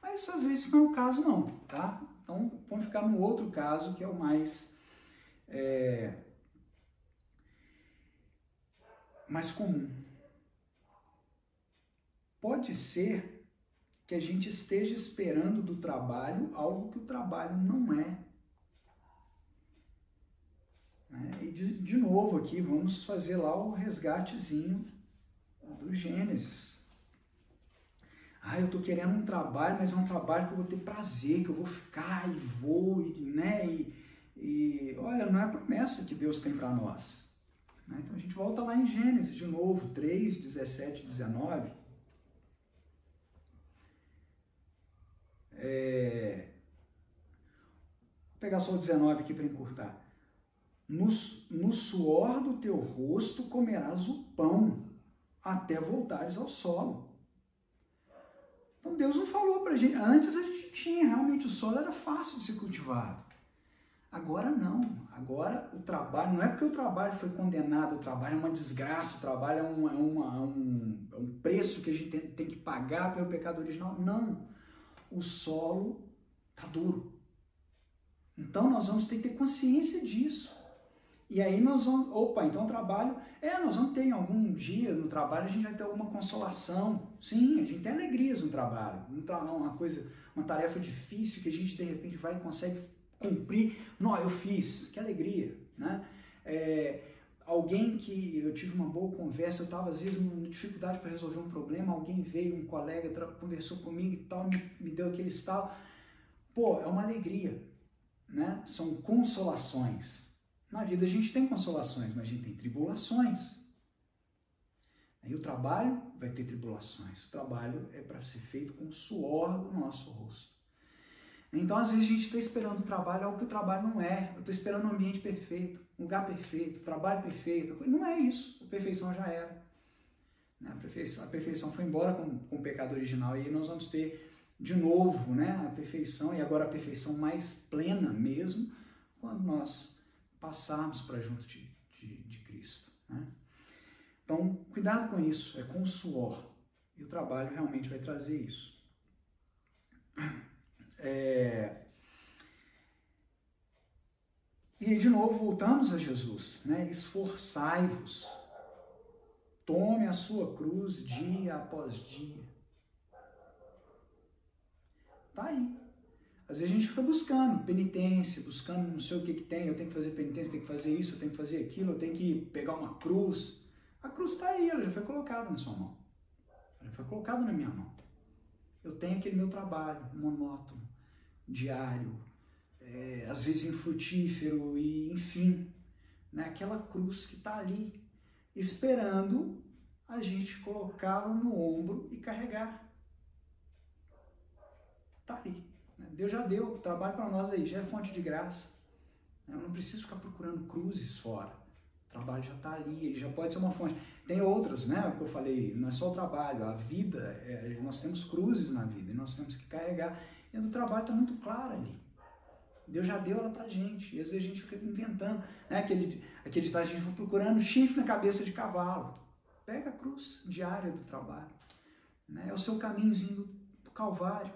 Mas às vezes não é o caso não, tá? Então vamos ficar no outro caso que é o mais comum. Pode ser que a gente esteja esperando do trabalho algo que o trabalho não é. E de novo aqui, vamos fazer lá o resgatezinho do Gênesis. Eu estou querendo um trabalho, mas é um trabalho que eu vou ter prazer, que eu vou ficar e vou, né? E olha, não é a promessa que Deus tem para nós. Então a gente volta lá em Gênesis de novo, 3, 17 e 19. Vou pegar só o 19 aqui para encurtar. No suor do teu rosto comerás o pão, até voltares ao solo. Então Deus não falou para a gente. Antes a gente tinha, realmente o solo era fácil de ser cultivado. Agora não. Agora o trabalho, não é porque o trabalho foi condenado, o trabalho é uma desgraça, o trabalho é um preço que a gente tem que pagar pelo pecado original. Não. O solo está duro. Então nós vamos ter que ter consciência disso. E aí nós vamos, então o trabalho, nós vamos ter algum dia no trabalho, a gente vai ter alguma consolação. Sim, a gente tem alegrias no trabalho. Não uma tarefa difícil que a gente de repente vai e consegue cumprir. Não, eu fiz, que alegria, né? Alguém que eu tive uma boa conversa, eu estava às vezes com dificuldade para resolver um problema, alguém veio, um colega conversou comigo e tal, me deu aquele estalo. É uma alegria, né? São consolações. Na vida a gente tem consolações, mas a gente tem tribulações. Aí o trabalho vai ter tribulações. O trabalho é para ser feito com o suor do nosso rosto. Então, às vezes, a gente está esperando o trabalho, algo que o trabalho não é. Eu estou esperando um ambiente perfeito, um lugar perfeito, um trabalho perfeito. Não é isso. A perfeição já era. A perfeição foi embora com o pecado original. E aí nós vamos ter de novo, né, a perfeição, e agora a perfeição mais plena mesmo, quando nós passarmos para junto de Cristo. Né? Então, cuidado com isso, é com o suor. E o trabalho realmente vai trazer isso. E de novo voltamos a Jesus, né? Esforçai-vos, tome a sua cruz dia após dia. Tá aí. Às vezes a gente fica buscando penitência, buscando não sei o que tem, eu tenho que fazer penitência, eu tenho que fazer isso, eu tenho que fazer aquilo, eu tenho que pegar uma cruz. A cruz está aí, ela já foi colocada na sua mão. Ela já foi colocada na minha mão. Eu tenho aquele meu trabalho monótono, diário, às vezes infrutífero, e enfim, né? Aquela cruz que está ali, esperando a gente colocá-la no ombro e carregar. Está ali. Deus já deu o trabalho para nós aí, já é fonte de graça. Eu não preciso ficar procurando cruzes fora. O trabalho já está ali, ele já pode ser uma fonte. Tem outras, né? O que eu falei, não é só o trabalho, a vida, nós temos cruzes na vida e nós temos que carregar. E o trabalho está muito claro ali. Deus já deu ela pra gente. E às vezes a gente fica inventando, né? Aquele ditado, a gente fica procurando chifre na cabeça de cavalo. Pega a cruz diária do trabalho. Né? É o seu caminhozinho do Calvário.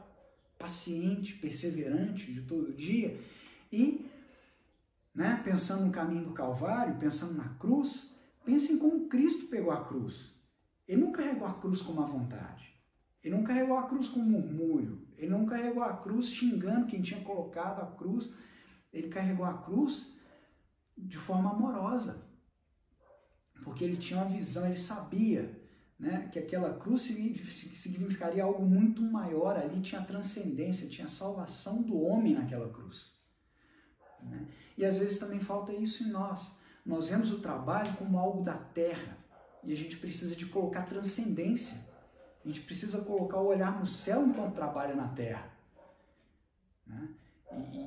Paciente, perseverante de todo dia. E, né, pensando no caminho do Calvário, pensando na cruz, pensem como Cristo pegou a cruz. Ele não carregou a cruz com má vontade. Ele não carregou a cruz com murmúrio. Ele não carregou a cruz xingando quem tinha colocado a cruz. Ele carregou a cruz de forma amorosa. Porque ele tinha uma visão, ele sabia, né, que aquela cruz significaria algo muito maior. Ali tinha transcendência, tinha salvação do homem naquela cruz. Né? E às vezes também falta isso em nós. Nós vemos o trabalho como algo da terra. E a gente precisa de colocar transcendência. A gente precisa colocar o olhar no céu enquanto trabalha na terra. Né?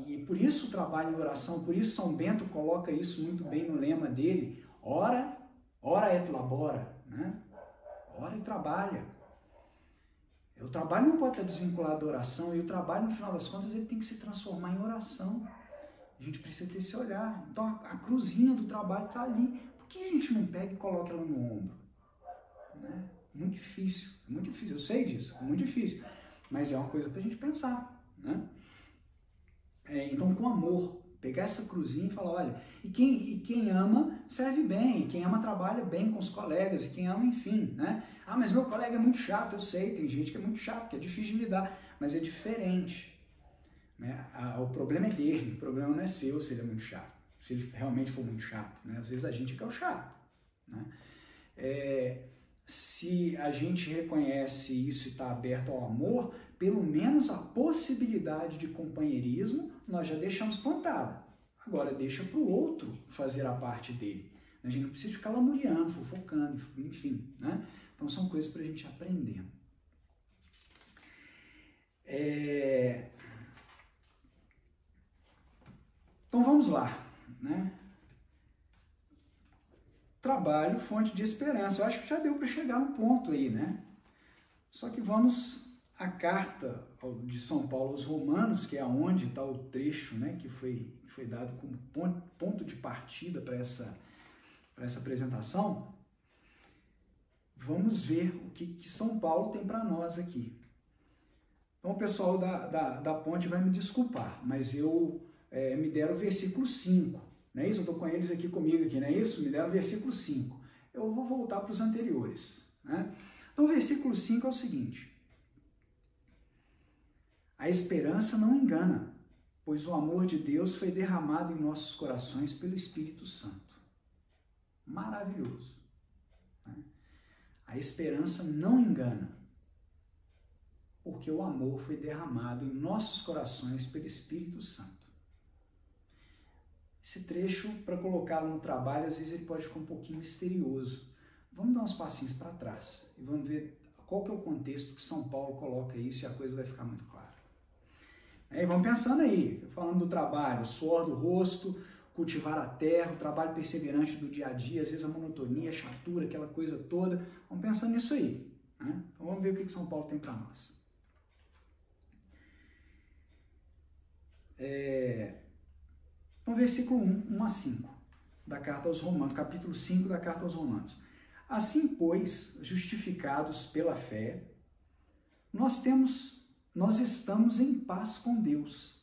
E por isso o trabalho em oração, por isso São Bento coloca isso muito bem no lema dele. Ora et labora. Né? Ora e trabalha. O trabalho não pode estar desvinculado da oração, e o trabalho, no final das contas, ele tem que se transformar em oração. A gente precisa ter esse olhar. Então a cruzinha do trabalho está ali. Por que a gente não pega e coloca ela no ombro? Né? Muito difícil, eu sei disso, é muito difícil. mas é uma coisa para a gente pensar, né? Então, com amor, pegar essa cruzinha e falar, olha, e quem ama serve bem, e quem ama trabalha bem com os colegas, e quem ama, enfim, né? Ah, mas meu colega é muito chato, eu sei, tem gente que é muito chato, que é difícil de lidar, mas é diferente, né? O problema é dele, o problema não é seu se ele é muito chato, se ele realmente for muito chato, né? Às vezes a gente é que é o chato, né? Se a gente reconhece isso e está aberto ao amor, pelo menos a possibilidade de companheirismo nós já deixamos plantada. Agora deixa para o outro fazer a parte dele. A gente não precisa ficar lamuriando, fofocando, enfim, né? Então são coisas para a gente aprender. Então vamos lá, né? Trabalho, fonte de esperança. Eu acho que já deu para chegar a um ponto aí, né? Só que vamos à carta de São Paulo aos Romanos, que é onde está o trecho, né, que foi dado como ponto de partida para essa apresentação. Vamos ver o que São Paulo tem para nós aqui. Então o pessoal da ponte vai me desculpar, mas eu me deram o versículo 5. Não é isso? Eu estou com eles aqui comigo, aqui, não é isso? Me deram o versículo 5. Eu vou voltar para os anteriores, né? Então o versículo 5 é o seguinte: a esperança não engana, pois o amor de Deus foi derramado em nossos corações pelo Espírito Santo. Maravilhoso, né? A esperança não engana, porque o amor foi derramado em nossos corações pelo Espírito Santo. Esse trecho, para colocá-lo no trabalho, às vezes ele pode ficar um pouquinho misterioso. Vamos dar uns passinhos para trás e vamos ver qual que é o contexto que São Paulo coloca isso e a coisa vai ficar muito clara. Vamos pensando aí, falando do trabalho, o suor do rosto, cultivar a terra, o trabalho perseverante do dia a dia, às vezes a monotonia, a chatura, aquela coisa toda. Vamos pensando nisso aí, né? Então vamos ver o que São Paulo tem para nós. Então, versículo 1 a 5 da carta aos Romanos, capítulo 5 da carta aos Romanos. Assim, pois, justificados pela fé, nós estamos em paz com Deus,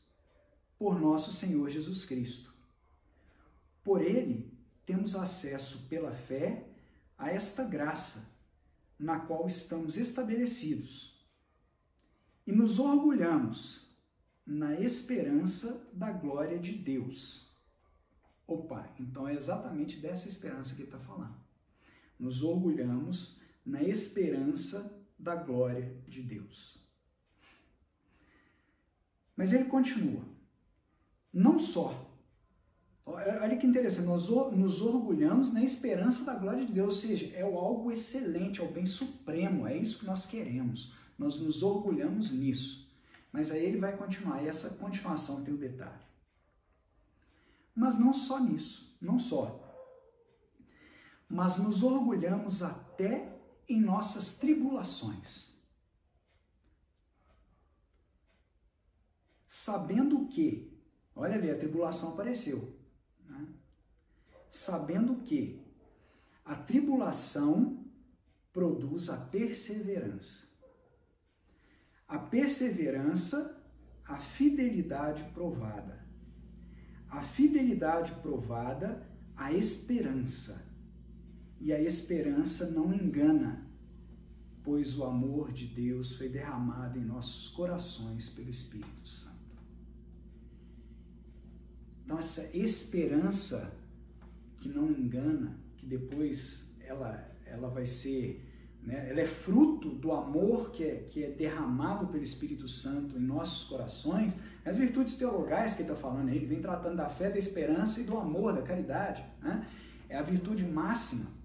por nosso Senhor Jesus Cristo. Por ele, temos acesso pela fé a esta graça, na qual estamos estabelecidos, e nos orgulhamos na esperança da glória de Deus. Opa, então é exatamente dessa esperança que ele está falando. Nos orgulhamos na esperança da glória de Deus. Mas ele continua. Não só. Olha que interessante, nós nos orgulhamos na esperança da glória de Deus, ou seja, é algo excelente, é o bem supremo, é isso que nós queremos. Nós nos orgulhamos nisso. Mas aí ele vai continuar, e essa continuação tem um detalhe. Mas não só nisso, não só. Mas nos orgulhamos até em nossas tribulações. Sabendo que, olha ali, a tribulação apareceu, né? Sabendo que a tribulação produz a perseverança. A perseverança, a fidelidade provada. A fidelidade provada, a esperança. E a esperança não engana, pois o amor de Deus foi derramado em nossos corações pelo Espírito Santo. Então essa esperança que não engana, que depois ela vai ser, né, ela é fruto do amor que é derramado pelo Espírito Santo em nossos corações. As virtudes teologais que ele está falando aí, ele vem tratando da fé, da esperança e do amor, da caridade, né? É a virtude máxima.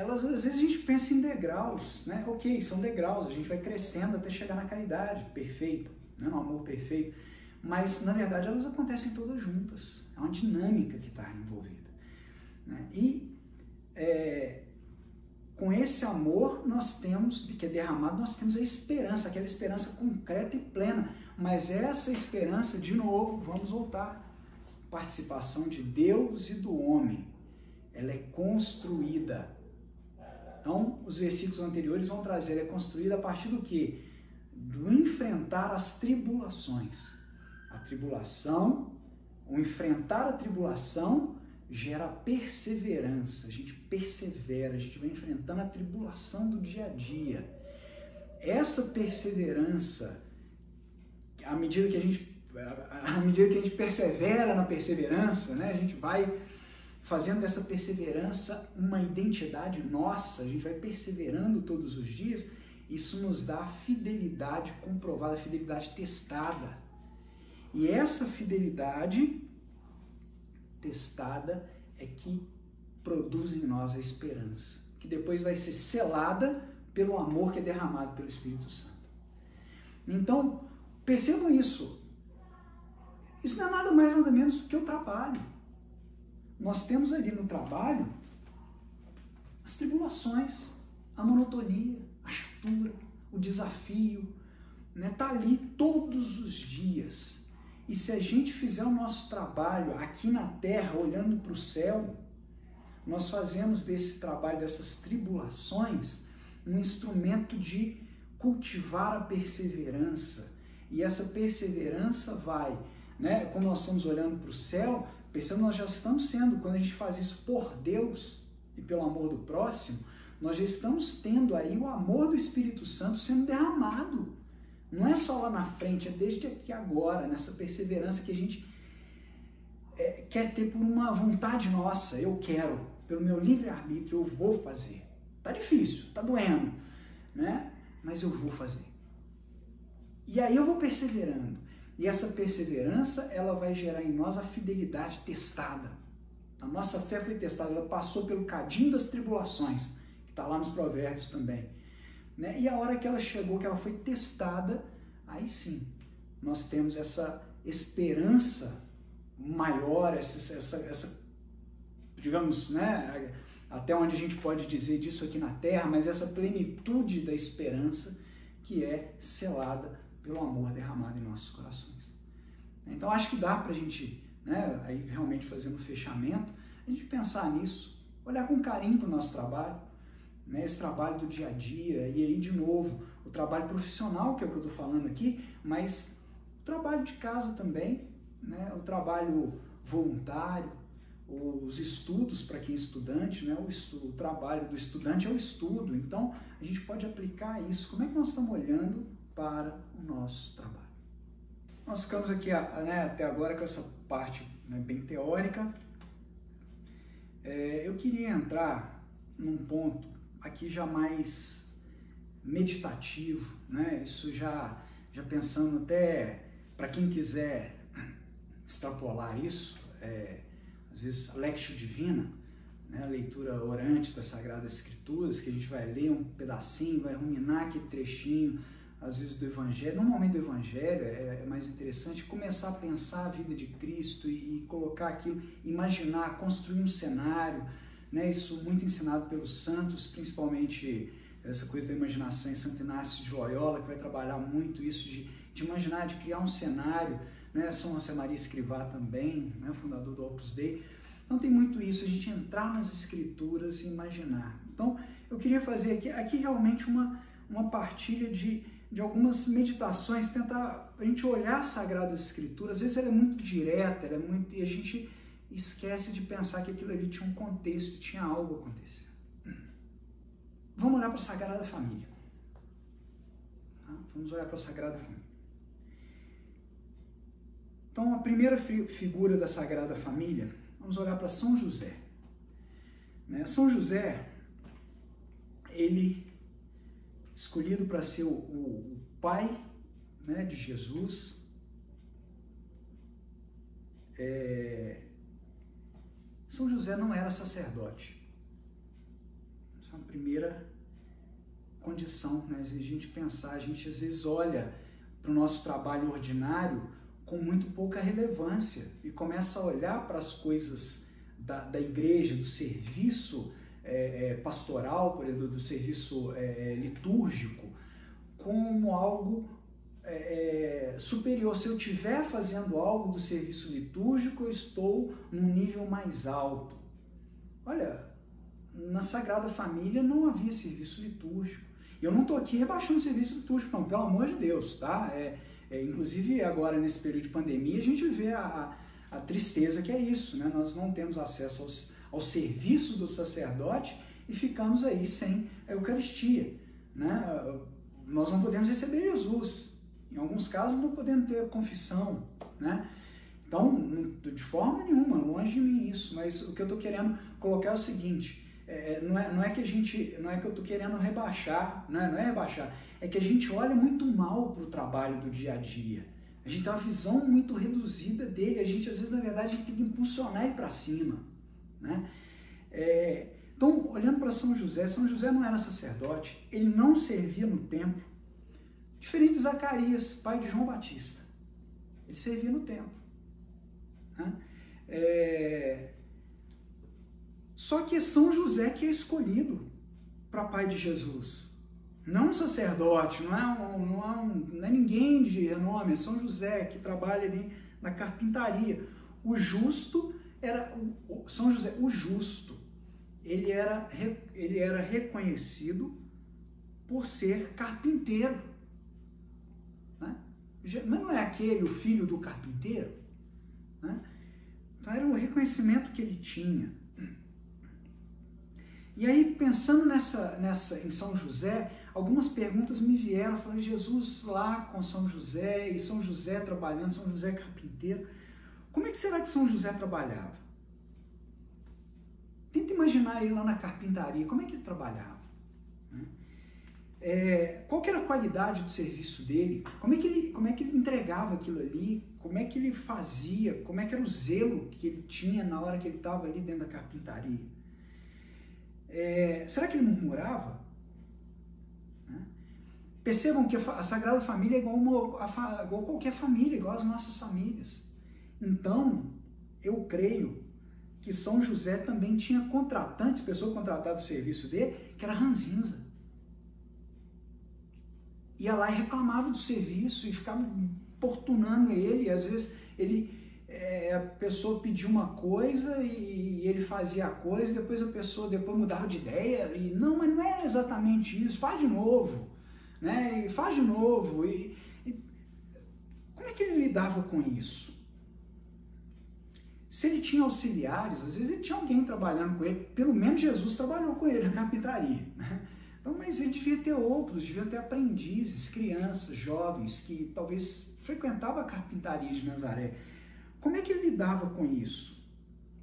Às vezes a gente pensa em degraus, né? Ok, são degraus, a gente vai crescendo até chegar na caridade perfeita, né? No amor perfeito, mas na verdade elas acontecem todas juntas, é uma dinâmica que está envolvida, né? E com esse amor nós temos, que é derramado, nós temos a esperança, aquela esperança concreta e plena, mas essa esperança, de novo, vamos voltar, participação de Deus e do homem, ela é construída. Então, os versículos anteriores vão trazer, ela é construída a partir do quê? do enfrentar as tribulações. A tribulação, o enfrentar a tribulação gera perseverança. A gente persevera, a gente vai enfrentando a tribulação do dia a dia. Essa perseverança, à medida que a gente persevera na perseverança, né, a gente vai fazendo dessa perseverança uma identidade nossa, a gente vai perseverando todos os dias, isso nos dá fidelidade comprovada, fidelidade testada. E essa fidelidade testada é que produz em nós a esperança, que depois vai ser selada pelo amor que é derramado pelo Espírito Santo. Então, percebam isso. Isso não é nada mais, nada menos do que o trabalho. Nós temos ali no trabalho as tribulações, a monotonia, a chatura, o desafio, né? Tá ali todos os dias. E se a gente fizer o nosso trabalho aqui na terra, olhando para o céu, nós fazemos desse trabalho, dessas tribulações, um instrumento de cultivar a perseverança. E essa perseverança vai, né? Quando nós estamos olhando para o céu, pensando, nós já estamos sendo, quando a gente faz isso por Deus e pelo amor do próximo, nós já estamos tendo aí o amor do Espírito Santo sendo derramado. Não é só lá na frente, é desde aqui agora, nessa perseverança que a gente quer ter por uma vontade nossa. Eu quero, pelo meu livre-arbítrio, eu vou fazer. Tá difícil, tá doendo, né? Mas eu vou fazer. E aí eu vou perseverando. E essa perseverança, ela vai gerar em nós a fidelidade testada. A nossa fé foi testada, ela passou pelo cadinho das tribulações, que está lá nos Provérbios também. Né? E a hora que ela chegou, que ela foi testada, aí sim, nós temos essa esperança maior, essa digamos, né, até onde a gente pode dizer disso aqui na Terra, mas essa plenitude da esperança que é selada pelo amor derramado em nossos corações. Então acho que dá para a gente, né, aí realmente fazendo um fechamento, a gente pensar nisso, olhar com carinho para o nosso trabalho, né, esse trabalho do dia a dia, e aí de novo, o trabalho profissional, que é o que eu estou falando aqui, mas o trabalho de casa também, né, o trabalho voluntário, os estudos para quem é estudante, né, o trabalho do estudante é o estudo, então a gente pode aplicar isso. Como é que nós estamos olhando para o nosso trabalho? Nós ficamos aqui, né, até agora com essa parte, né, bem teórica. Eu queria entrar num ponto aqui já mais meditativo, né? Isso já pensando até para quem quiser extrapolar isso, às vezes a Lectio Divina, né? A leitura orante das Sagradas Escrituras, que a gente vai ler um pedacinho, vai ruminar aquele trechinho, às vezes do Evangelho. Normalmente do Evangelho é mais interessante começar a pensar a vida de Cristo e colocar aquilo, imaginar, construir um cenário, né, isso muito ensinado pelos santos, principalmente essa coisa da imaginação em Santo Inácio de Loyola, que vai trabalhar muito isso de imaginar, de criar um cenário, né, São José Maria Escrivá também, né, fundador do Opus Dei. Então tem muito isso, a gente entrar nas Escrituras e imaginar. Então eu queria fazer aqui realmente uma partilha de algumas meditações, tentar a gente olhar as Sagradas Escrituras. Às vezes ela é muito direta, e a gente esquece de pensar que aquilo ali tinha um contexto, tinha algo acontecendo. Vamos olhar para a Sagrada Família. Tá? Vamos olhar para a Sagrada Família. Então, a primeira figura da Sagrada Família, vamos olhar para São José. Né? São José, ele escolhido para ser o pai, né, de Jesus, São José não era sacerdote. Essa é a primeira condição, né? A gente pensar, a gente às vezes olha para o nosso trabalho ordinário com muito pouca relevância e começa a olhar para as coisas da igreja, do serviço pastoral, por exemplo, do serviço litúrgico, como algo superior. Se eu estiver fazendo algo do serviço litúrgico, eu estou num nível mais alto. Olha, na Sagrada Família não havia serviço litúrgico. Eu não estou aqui rebaixando o serviço litúrgico, não, pelo amor de Deus, tá? Inclusive agora nesse período de pandemia a gente vê a tristeza que é isso, né? Nós não temos acesso ao serviço do sacerdote e ficamos aí sem a Eucaristia, né? Nós não podemos receber Jesus, em alguns casos não podemos ter confissão, né? Então, de forma nenhuma, longe de mim isso, mas o que eu estou querendo colocar é o seguinte, não é que eu estou querendo rebaixar, não é rebaixar, é que a gente olha muito mal para o trabalho do dia a dia. A gente tem uma visão muito reduzida dele, a gente às vezes, na verdade, tem que impulsionar ele para cima, né? Então, olhando para São José não era sacerdote, ele não servia no templo, diferente de Zacarias, pai de João Batista, ele servia no templo, né? Só que é São José que é escolhido para pai de Jesus. Não um sacerdote, não é ninguém de renome, é São José que trabalha ali na carpintaria. O justo era São José, o justo. Ele era reconhecido por ser carpinteiro, né? Mas não é aquele o filho do carpinteiro, né? Então era o reconhecimento que ele tinha. E aí, pensando em São José, algumas perguntas me vieram. Eu falei, Jesus lá com São José, e São José trabalhando, São José carpinteiro. Como é que será que São José trabalhava? Tenta imaginar ele lá na carpintaria, como é que ele trabalhava? Qual que era a qualidade do serviço dele? Como é que ele entregava aquilo ali? Como é que ele fazia? Como é que era o zelo que ele tinha na hora que ele estava ali dentro da carpintaria? Será que ele murmurava? Percebam que a Sagrada Família é igual qualquer família, igual as nossas famílias. Então, eu creio que São José também tinha contratantes, pessoas contratadas do serviço dele, que era ranzinza. Ia lá e reclamava do serviço e ficava importunando ele, e às vezes a pessoa pedia uma coisa e ele fazia a coisa, e depois a pessoa mudava de ideia, e não, mas não era exatamente isso, faz de novo, né? E faz de novo. Como é que ele lidava com isso? Se ele tinha auxiliares, às vezes ele tinha alguém trabalhando com ele, pelo menos Jesus trabalhou com ele na carpintaria, né? Então, mas ele devia ter outros, devia ter aprendizes, crianças, jovens, que talvez frequentavam a carpintaria de Nazaré. Como é que ele lidava com isso,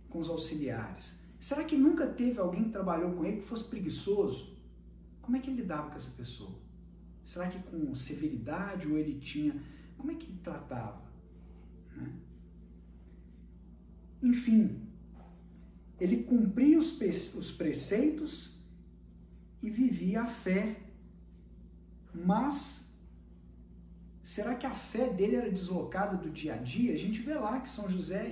com os auxiliares? Será que nunca teve alguém que trabalhou com ele que fosse preguiçoso? Como é que ele lidava com essa pessoa? Será que com severidade ou ele tinha... Como é que ele tratava? Né? Enfim, ele cumpria os preceitos e vivia a fé. Mas será que a fé dele era deslocada do dia a dia? A gente vê lá que São José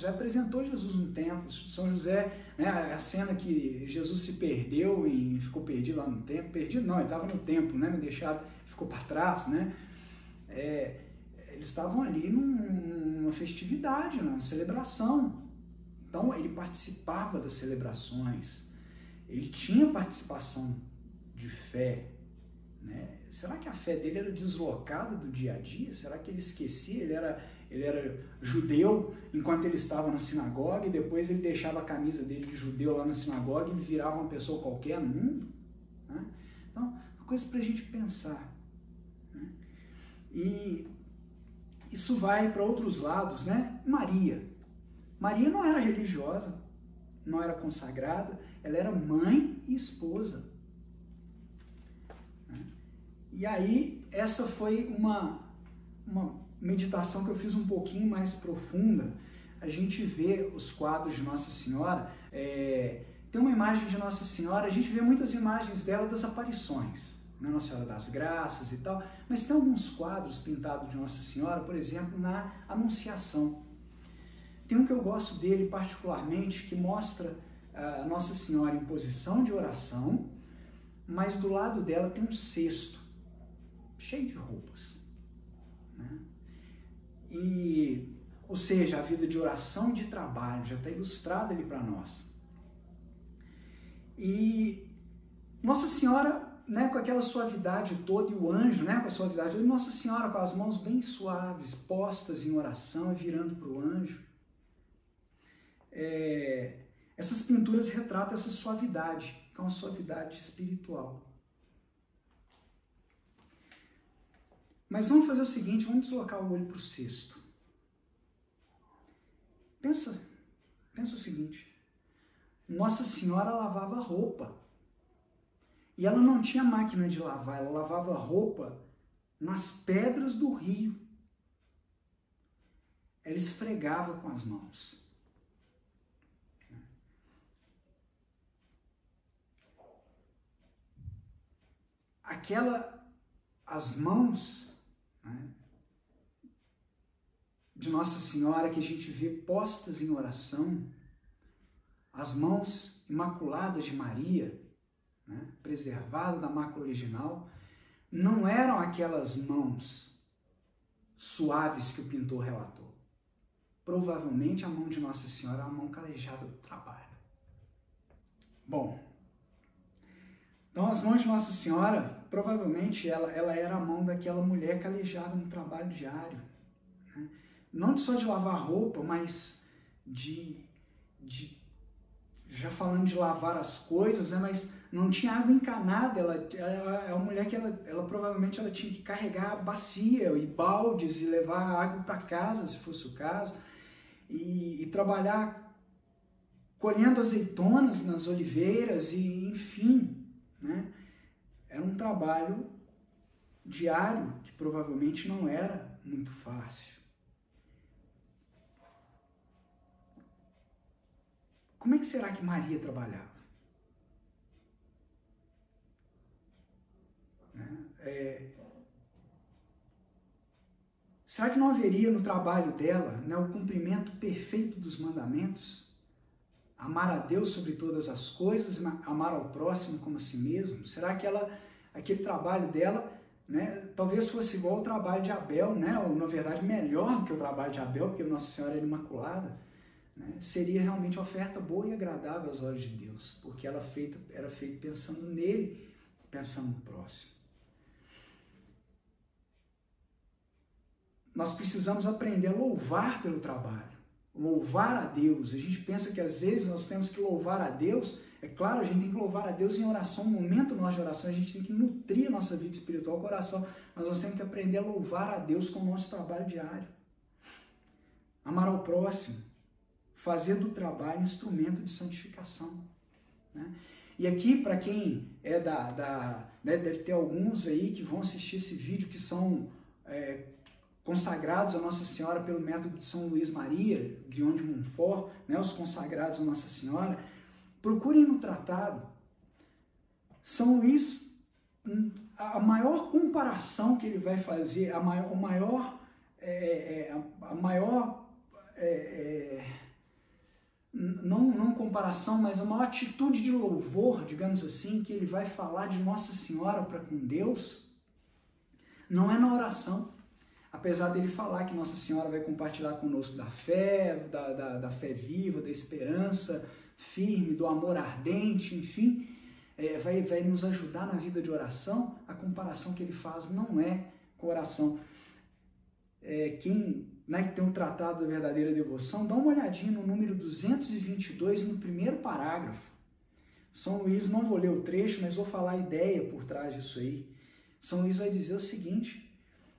apresentou Jesus no templo. São José, né, a cena que Jesus se perdeu e ficou perdido lá no templo. Perdido não, ele estava no templo, né, ficou para trás, né? Eles estavam ali numa festividade, numa celebração. Então ele participava das celebrações. Ele tinha participação de fé, né? Será que a fé dele era deslocada do dia a dia? Será que ele esquecia? Ele era judeu enquanto ele estava na sinagoga e depois ele deixava a camisa dele de judeu lá na sinagoga e virava uma pessoa qualquer no mundo? Né? Então, uma coisa para a gente pensar. Né? E isso vai para outros lados, né? Maria não era religiosa, não era consagrada, ela era mãe e esposa. E aí, essa foi uma meditação que eu fiz um pouquinho mais profunda. A gente vê os quadros de Nossa Senhora, tem uma imagem de Nossa Senhora, a gente vê muitas imagens dela das aparições, né? Nossa Senhora das Graças e tal, mas tem alguns quadros pintados de Nossa Senhora, por exemplo, na Anunciação. Tem um que eu gosto dele particularmente, que mostra a Nossa Senhora em posição de oração, mas do lado dela tem um cesto cheio de roupas, né? Ou seja, a vida de oração e de trabalho já está ilustrada ali para nós. E Nossa Senhora né, com aquela suavidade toda, e o anjo, né, com a suavidade toda, Nossa Senhora com as mãos bem suaves, postas em oração e virando para o anjo. Essas pinturas retratam essa suavidade, que é uma suavidade espiritual. Mas vamos fazer o seguinte, vamos deslocar o olho para o cesto. Pensa o seguinte, Nossa Senhora lavava roupa. E ela não tinha máquina de lavar, ela lavava roupa nas pedras do rio. Ela esfregava com as mãos. As mãos, né, de Nossa Senhora que a gente vê postas em oração, as mãos imaculadas de Maria, né, preservada da mácula original, não eram aquelas mãos suaves que o pintor relatou. Provavelmente a mão de Nossa Senhora é a mão calejada do trabalho. Bom, então as mãos de Nossa Senhora, provavelmente ela era a mão daquela mulher calejada no trabalho diário. Né? Não só de lavar roupa, mas já falando de lavar as coisas, né? Mas não tinha água encanada, ela é uma mulher que ela provavelmente ela tinha que carregar bacia e baldes e levar água para casa, se fosse o caso, e trabalhar colhendo azeitonas nas oliveiras, e enfim, né? Era um trabalho diário que provavelmente não era muito fácil. Como é que será que Maria trabalhava? Será que não haveria no trabalho dela, né, o cumprimento perfeito dos mandamentos? Amar a Deus sobre todas as coisas, amar ao próximo como a si mesmo? Será que aquele trabalho dela, né, talvez fosse igual ao trabalho de Abel, né, ou na verdade melhor do que o trabalho de Abel, porque Nossa Senhora era imaculada? Né? Seria realmente oferta boa e agradável aos olhos de Deus, porque ela era feita pensando nele, pensando no próximo. Nós precisamos aprender a louvar pelo trabalho, louvar a Deus. A gente pensa que às vezes nós temos que louvar a Deus. É claro, a gente tem que louvar a Deus em oração, no momento da nossa oração, a gente tem que nutrir a nossa vida espiritual com oração, mas nós temos que aprender a louvar a Deus com o nosso trabalho diário. Amar ao próximo, fazer do trabalho instrumento de santificação. Né? E aqui, para quem é né, deve ter alguns aí que vão assistir esse vídeo, que são consagrados a Nossa Senhora pelo método de São Luís Maria, Grignon de Montfort, né, os consagrados a Nossa Senhora, procurem no tratado. São Luís, a maior comparação que ele vai fazer, não comparação, mas a maior atitude de louvor, digamos assim, que ele vai falar de Nossa Senhora para com Deus, não é na oração. Apesar dele falar que Nossa Senhora vai compartilhar conosco da fé, da fé viva, da esperança firme, do amor ardente, enfim, vai nos ajudar na vida de oração, a comparação que ele faz não é com oração. Quem que tem um tratado da verdadeira devoção, dá uma olhadinha no número 222, no primeiro parágrafo. São Luís, não vou ler o trecho, mas vou falar a ideia por trás disso aí. São Luís vai dizer o seguinte: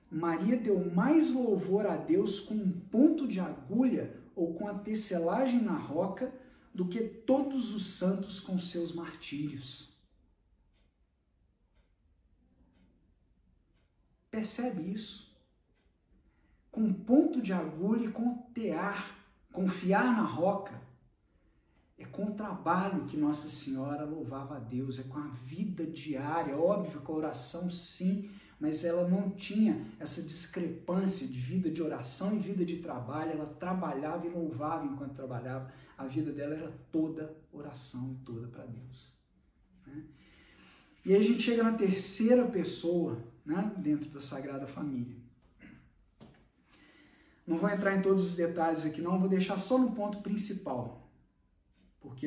Maria deu mais louvor a Deus com um ponto de agulha ou com a tecelagem na roca do que todos os santos com seus martírios. Percebe isso? Com ponto de agulha e com tear, confiar na roca, é com o trabalho que Nossa Senhora louvava a Deus, é com a vida diária, óbvio que a oração sim, mas ela não tinha essa discrepância de vida de oração e vida de trabalho, ela trabalhava e louvava enquanto trabalhava, a vida dela era toda oração e toda para Deus. Né? E aí a gente chega na terceira pessoa, né, dentro da Sagrada Família. Não vou entrar em todos os detalhes aqui não, vou deixar só no ponto principal, porque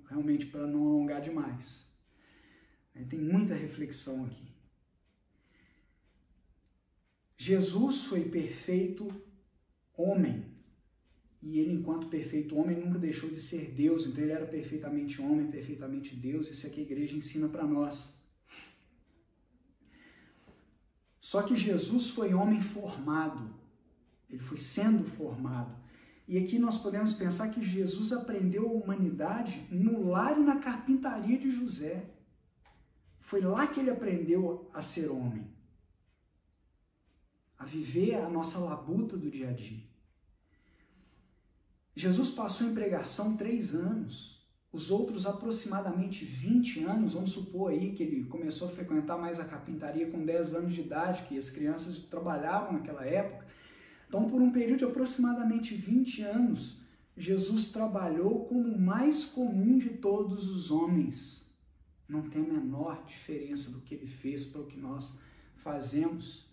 realmente para não alongar demais. Tem muita reflexão aqui. Jesus foi perfeito homem. E ele, enquanto perfeito homem, nunca deixou de ser Deus. Então ele era perfeitamente homem, perfeitamente Deus. Isso é que a igreja ensina para nós. Só que Jesus foi homem formado. Ele foi sendo formado. E aqui nós podemos pensar que Jesus aprendeu a humanidade no lar e na carpintaria de José. Foi lá que ele aprendeu a ser homem. A viver a nossa labuta do dia a dia. Jesus passou em pregação 3 anos. Os outros aproximadamente 20 anos, vamos supor aí que ele começou a frequentar mais a carpintaria com 10 anos de idade, que as crianças trabalhavam naquela época. Então, por um período de aproximadamente 20 anos, Jesus trabalhou como o mais comum de todos os homens. Não tem a menor diferença do que ele fez para o que nós fazemos.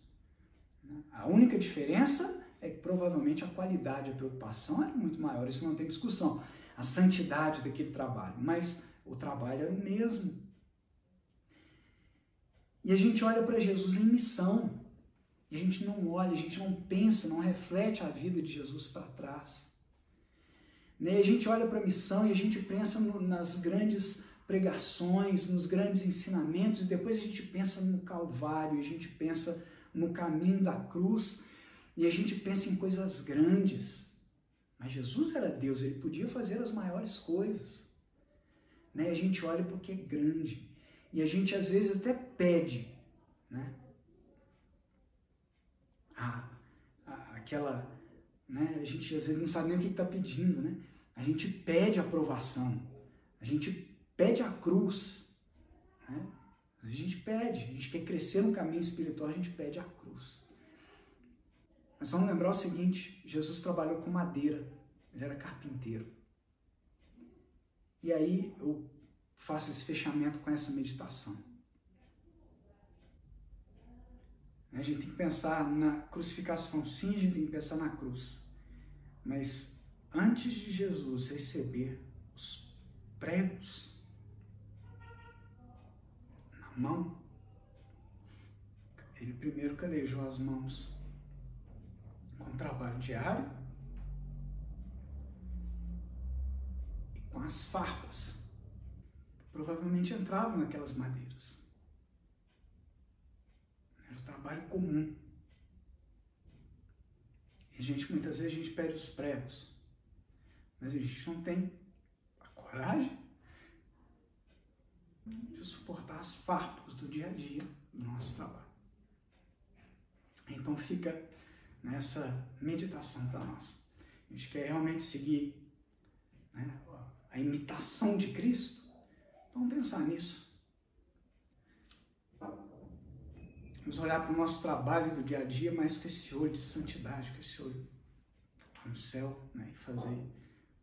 A única diferença é que provavelmente a qualidade, a preocupação era muito maior, isso não tem discussão. A santidade daquele trabalho, mas o trabalho era o mesmo. E a gente olha para Jesus em missão. E a gente não olha, a gente não pensa, não reflete a vida de Jesus para trás. A gente olha para a missão e a gente pensa nas grandes pregações, nos grandes ensinamentos, e depois a gente pensa no Calvário, a gente pensa no caminho da cruz, e a gente pensa em coisas grandes. Mas Jesus era Deus, ele podia fazer as maiores coisas. A gente olha porque é grande. E a gente às vezes até pede, a gente às vezes não sabe nem o que está pedindo, A gente pede aprovação, a gente pede a cruz, A gente pede, a gente quer crescer no caminho espiritual, a gente pede a cruz. Mas vamos lembrar o seguinte, Jesus trabalhou com madeira, ele era carpinteiro. E aí eu faço esse fechamento com essa meditação. A gente tem que pensar na crucificação, sim, a gente tem que pensar na cruz. Mas antes de Jesus receber os pregos na mão, ele primeiro calejou as mãos com trabalho diário e com as farpas, que provavelmente entravam naquelas madeiras. Era o trabalho comum. E muitas vezes a gente pede os pregos, mas a gente não tem a coragem de suportar as farpas do dia a dia do nosso trabalho. Então fica nessa meditação para nós. A gente quer realmente seguir a imitação de Cristo, então vamos pensar nisso. Vamos olhar para o nosso trabalho do dia a dia, mas com esse olho de santidade, com esse olho lá no céu, e fazer o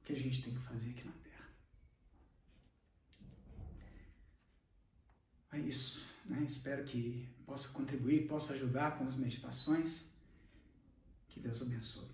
que a gente tem que fazer aqui na terra. É isso, Espero que possa contribuir, possa ajudar com as meditações. Que Deus abençoe.